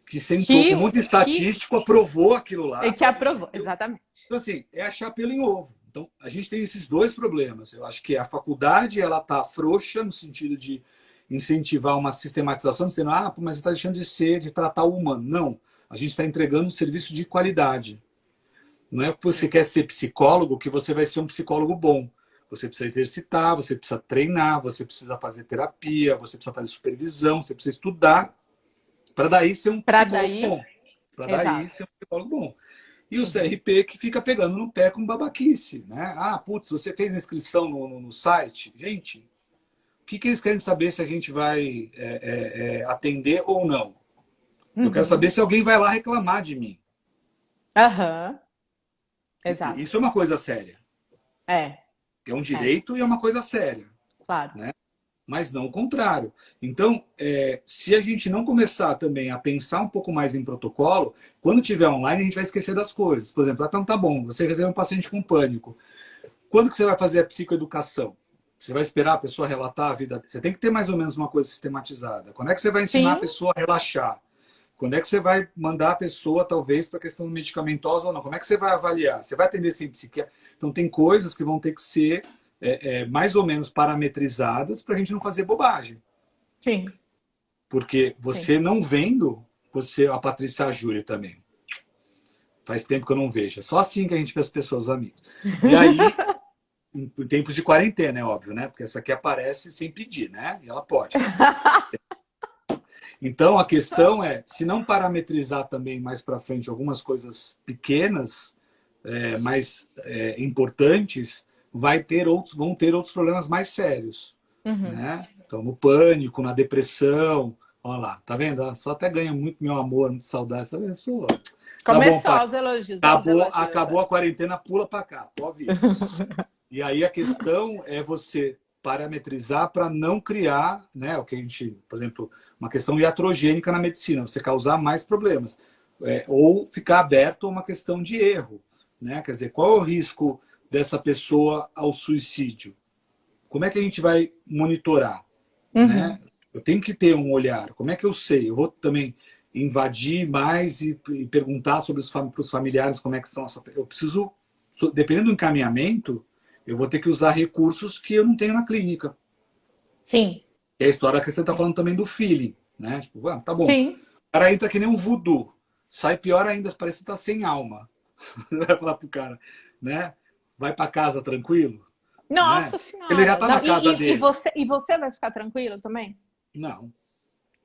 que sentou com muito estatístico, aprovou aquilo lá. Que aprovou, exatamente. Então, assim, é achar pelo em ovo. Então, a gente tem esses dois problemas. Eu acho que a faculdade ela está frouxa no sentido de incentivar uma sistematização, dizendo, ah, mas você está deixando de tratar o humano. Não, a gente está entregando um serviço de qualidade. Não é porque você quer ser psicólogo que você vai ser um psicólogo bom. Você precisa exercitar, você precisa treinar, você precisa fazer terapia, você precisa fazer supervisão, você precisa estudar para daí ser um Para psicólogo daí, bom. Para daí exato. ser um psicólogo bom. E o Uhum. CRP que fica pegando no pé com babaquice, né? Ah, putz, você fez inscrição no site? Gente, o que eles querem saber se a gente vai atender ou não? Eu quero saber Uhum. se alguém vai lá reclamar de mim. Aham, exato. Isso é uma coisa séria. É, É um é, direito e é uma coisa séria, claro. né? Mas não o contrário. Então, se a gente não começar também a pensar um pouco mais em protocolo, quando tiver online a gente vai esquecer das coisas. Por exemplo, então tá bom, você recebe um paciente com pânico. Quando que você vai fazer a psicoeducação? Você vai esperar a pessoa relatar a vida? Você tem que ter mais ou menos uma coisa sistematizada. Quando é que você vai ensinar a Sim, pessoa a relaxar? Quando é que você vai mandar a pessoa, talvez, para a questão medicamentosa ou não? Como é que você vai avaliar? Você vai atender sem psiquiatra? Então, tem coisas que vão ter que ser mais ou menos parametrizadas para a gente não fazer bobagem. sim, Porque sim. você não vendo, a Patrícia Júlia também. Faz tempo que eu não vejo. É só assim que a gente vê as pessoas amigas. E aí, em tempos de quarentena, é óbvio, né? Porque essa aqui aparece sem pedir, né? E ela pode. Então, a questão é, se não parametrizar também mais para frente algumas coisas pequenas, mais importantes, vão ter outros problemas mais sérios, Uhum. né? Então, no pânico, na depressão, olha lá, tá vendo? Ela só até ganha muito meu amor, muito saudade essa pessoa. Tá bom, Começou pai. aos elogios, aos elogios. Acabou a quarentena, pula para cá, pode vir. E aí a questão é você parametrizar para não criar, né, o que a gente, por exemplo, uma questão iatrogênica na medicina, você causar mais problemas. Ou ficar aberto a uma questão de erro. Né? Quer dizer, qual é o risco dessa pessoa ao suicídio? Como é que a gente vai monitorar? Né? Uhum. Eu tenho que ter um olhar. Como é que eu sei? Eu vou também invadir mais e perguntar sobre os familiares como é que são essa. Eu preciso, dependendo do encaminhamento, eu vou ter que usar recursos que eu não tenho na clínica. Sim, É a história que você está sim. falando também do feeling, né? Tipo, ah, tá bom. O Sim. cara entra que nem um voodoo. Sai pior ainda, parece que tá sem alma. Você vai falar pro cara, né? Vai para casa tranquilo, né? Nossa Ele já Senhora. tá na Não, casa dele. e você vai ficar tranquilo também? Não.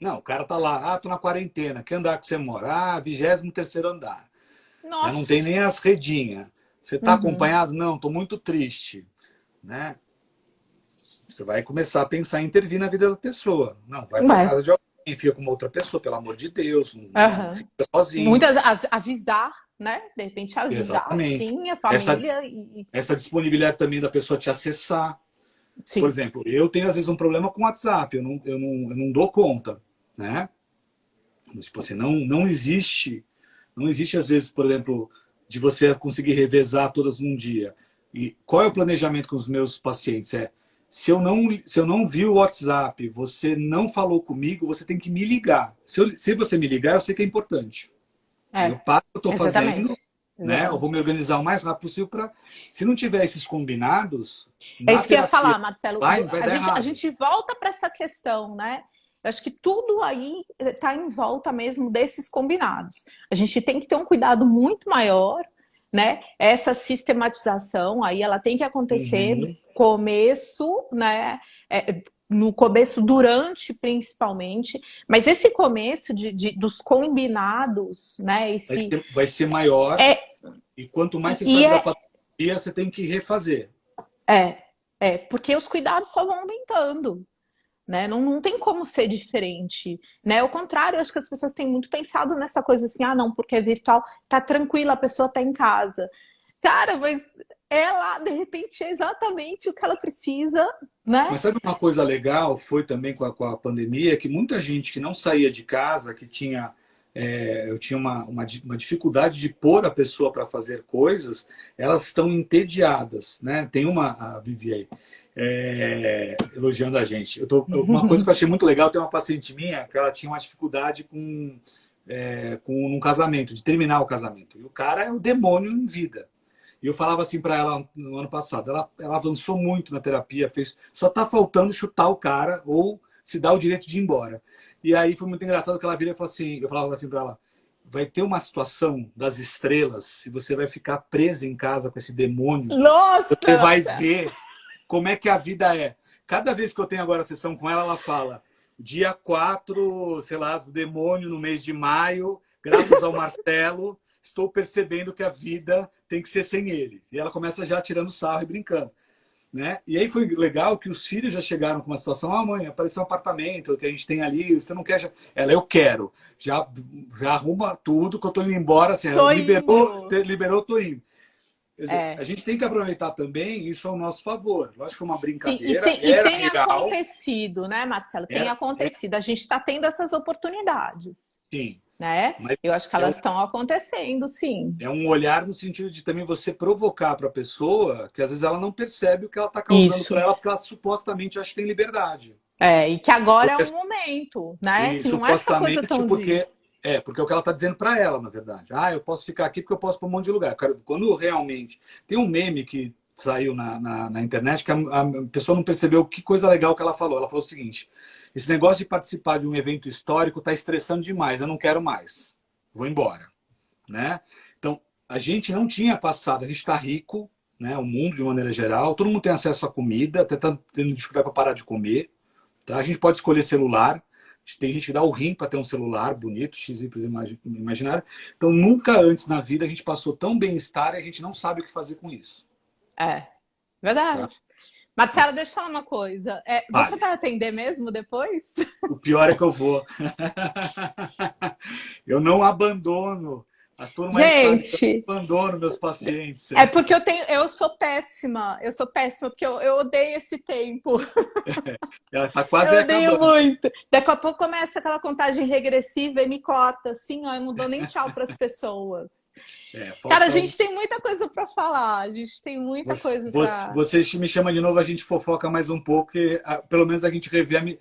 Não, o cara tá lá, tô na quarentena, que andar que você mora? Ah, 23º andar. Já não tem Nossa. nem as redinhas. Você tá Uhum. acompanhado? Não, tô muito triste, né? Você vai começar a pensar em intervir na vida da pessoa. Não, vai para Vai. casa de alguém, fica com uma outra pessoa, pelo amor de Deus, não Aham. fica sozinho. Muitas avisar, né? De repente avisar, Exatamente. sim, a Essa, família essa disponibilidade também da pessoa te acessar. Por sim. exemplo, eu tenho às vezes um problema com o WhatsApp, eu não dou conta, né? Tipo assim, não existe às vezes, por exemplo, de você conseguir revezar todas num dia. E qual é o planejamento com os meus pacientes? Se eu não vi o WhatsApp, você não falou comigo, você tem que me ligar. Se você me ligar, eu sei que é importante. Aí eu É, paro o que eu estou exatamente. fazendo, né? Eu vou Exatamente. me organizar o mais rápido possível para. Se não tiver esses combinados, É na isso que eu ia terapia falar, Marcelo. online vai dar A errado. gente volta para essa questão, né? Eu acho que tudo aí está em volta mesmo desses combinados. A gente tem que ter um cuidado muito maior, né? Essa sistematização aí, ela tem que acontecer no Uhum. começo, né? No começo, durante principalmente, mas esse começo dos combinados, né? Vai ser maior. É, E quanto mais você e sabe da é, patologia, você tem que refazer. porque os cuidados só vão aumentando. Né? Não, não tem como ser diferente, né? Ao contrário, eu acho que as pessoas têm muito pensado nessa coisa assim, ah, não, porque é virtual, tá tranquila, a pessoa tá em casa. Cara, mas ela, de repente, é exatamente o que ela precisa, né? Mas sabe uma coisa legal? Foi também com a pandemia, que muita gente que não saía de casa, que tinha. Eu tinha uma dificuldade de pôr a pessoa para fazer coisas, elas estão entediadas, né? Tem a Vivi aí, elogiando a gente. Uma coisa que eu achei muito legal, tem uma paciente minha que ela tinha uma dificuldade com um casamento, de terminar o casamento. E o cara é o demônio em vida. E eu falava assim para ela no ano passado, ela avançou muito na terapia, só está faltando chutar o cara ou se dá o direito de ir embora. E aí foi muito engraçado que ela vira e falou assim, eu falava assim para ela, vai ter uma situação das estrelas e você vai ficar presa em casa com esse demônio. Você Nossa! vai ver como é que a vida é. Cada vez que eu tenho agora a sessão com ela, ela fala, dia 4, sei lá, do demônio no mês de maio, graças ao Marcelo, estou percebendo que a vida tem que ser sem ele. E ela começa já tirando sarro e brincando. Né? E aí foi legal que os filhos já chegaram com uma situação, mãe, apareceu um apartamento que a gente tem ali, você não quer? Ela, eu quero. Já arruma tudo que eu tô indo embora, assim, Tô liberou, indo. liberou, tô indo. Quer dizer, a É. gente tem que aproveitar também isso ao nosso favor. Eu acho que foi uma Sim, e brincadeira, tem, e era tem real, acontecido, né, Marcelo? Tem era acontecido. A gente está tendo essas oportunidades, sim, né? mas Eu acho que é elas estão acontecendo, sim. é um olhar no sentido de também você provocar para a pessoa que às vezes ela não percebe o que ela está causando para Isso. ela, porque ela supostamente acha que tem liberdade. É, e que agora é Porque um momento, né? E Que não é essa coisa supostamente tão de. porque é o que ela está dizendo para ela, na verdade. Ah, eu posso ficar aqui porque eu posso ir para um monte de lugar. Cara, quando realmente tem um meme que saiu na internet que a pessoa não percebeu que coisa legal que ela falou. Ela falou o seguinte: esse negócio de participar de um evento histórico está estressando demais. Eu não quero mais. Vou embora, né? Então a gente não tinha passado. A gente está rico, né? O mundo de maneira geral. Todo mundo tem acesso à comida. Até está tendo dificuldade para parar de comer. Tá? A gente pode escolher celular. Tem gente que dá o rim para ter um celular bonito, XY imaginário. Então, nunca antes na vida a gente passou tão bem-estar e a gente não sabe o que fazer com isso. É, Tá? verdade. Marcela, deixa eu falar uma coisa. Você Vale. vai atender mesmo depois? O pior é que eu vou. Eu não abandono. A turma aí sabe que eu Gente, não abandono meus pacientes. é porque eu sou péssima, porque eu odeio esse tempo. Ela está quase Eu odeio acabando. muito. Daqui a pouco começa aquela contagem regressiva e me corta, assim, ó, eu não dou nem tchau para as pessoas. Cara, a Falta um. gente tem muita coisa para falar, a gente tem muita coisa para. Você me chama de novo, a gente fofoca mais um pouco, e pelo menos a gente revê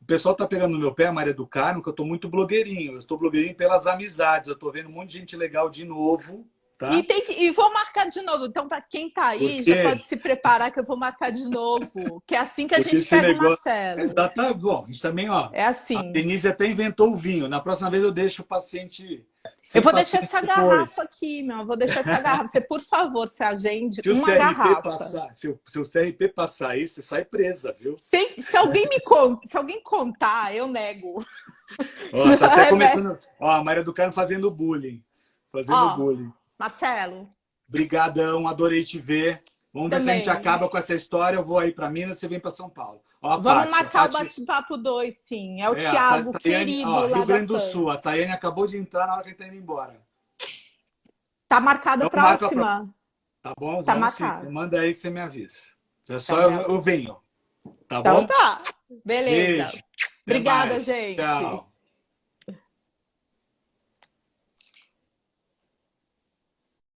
o pessoal tá pegando no meu pé, a Maria do Carmo, que eu tô muito blogueirinho. Eu estou blogueirinho pelas amizades. Eu tô vendo um monte de gente legal de novo, E, tá? e vou marcar de novo. Então, para quem tá aí, já Porque, pode se preparar que eu vou marcar de novo. Que é assim que a porque gente esse pega o negócio. Marcelo. Exato, bom. A gente também, ó. É A assim. Denise até inventou o vinho. Na próxima vez eu deixo o paciente Eu sem vou deixar paciente essa garrafa depois. aqui, meu. Eu vou deixar essa garrafa. Você, por favor, se agende Se o uma CRP garrafa. passar, se o CRP passar aí, você sai presa, viu? Se alguém me conta, se alguém contar, eu nego. Ó, tá até Já é começando. Ó, a Maria do Carmo fazendo bullying. Fazendo Ó, bullying. Marcelo, Brigadão, adorei te ver. Vamos ver se a gente também. acaba com essa história. Eu vou aí para Minas, você vem para São Paulo. Ó, a Vamos Paty. A marcar o Paty bate-papo 2, sim. É o a Thiago, Tayane, ó, querido lá Rio da Grande do Sul. A Pans. Tayane acabou de entrar na hora que a gente tá indo embora. Tá marcada a Então marca a próxima. próxima. Tá bom? Tá Vamos sim. Você marcado. manda aí que você me avisa. É só Então, eu venho. Tá então bom? tá. Beleza. Beijo. Até Obrigada, mais. gente. Tchau.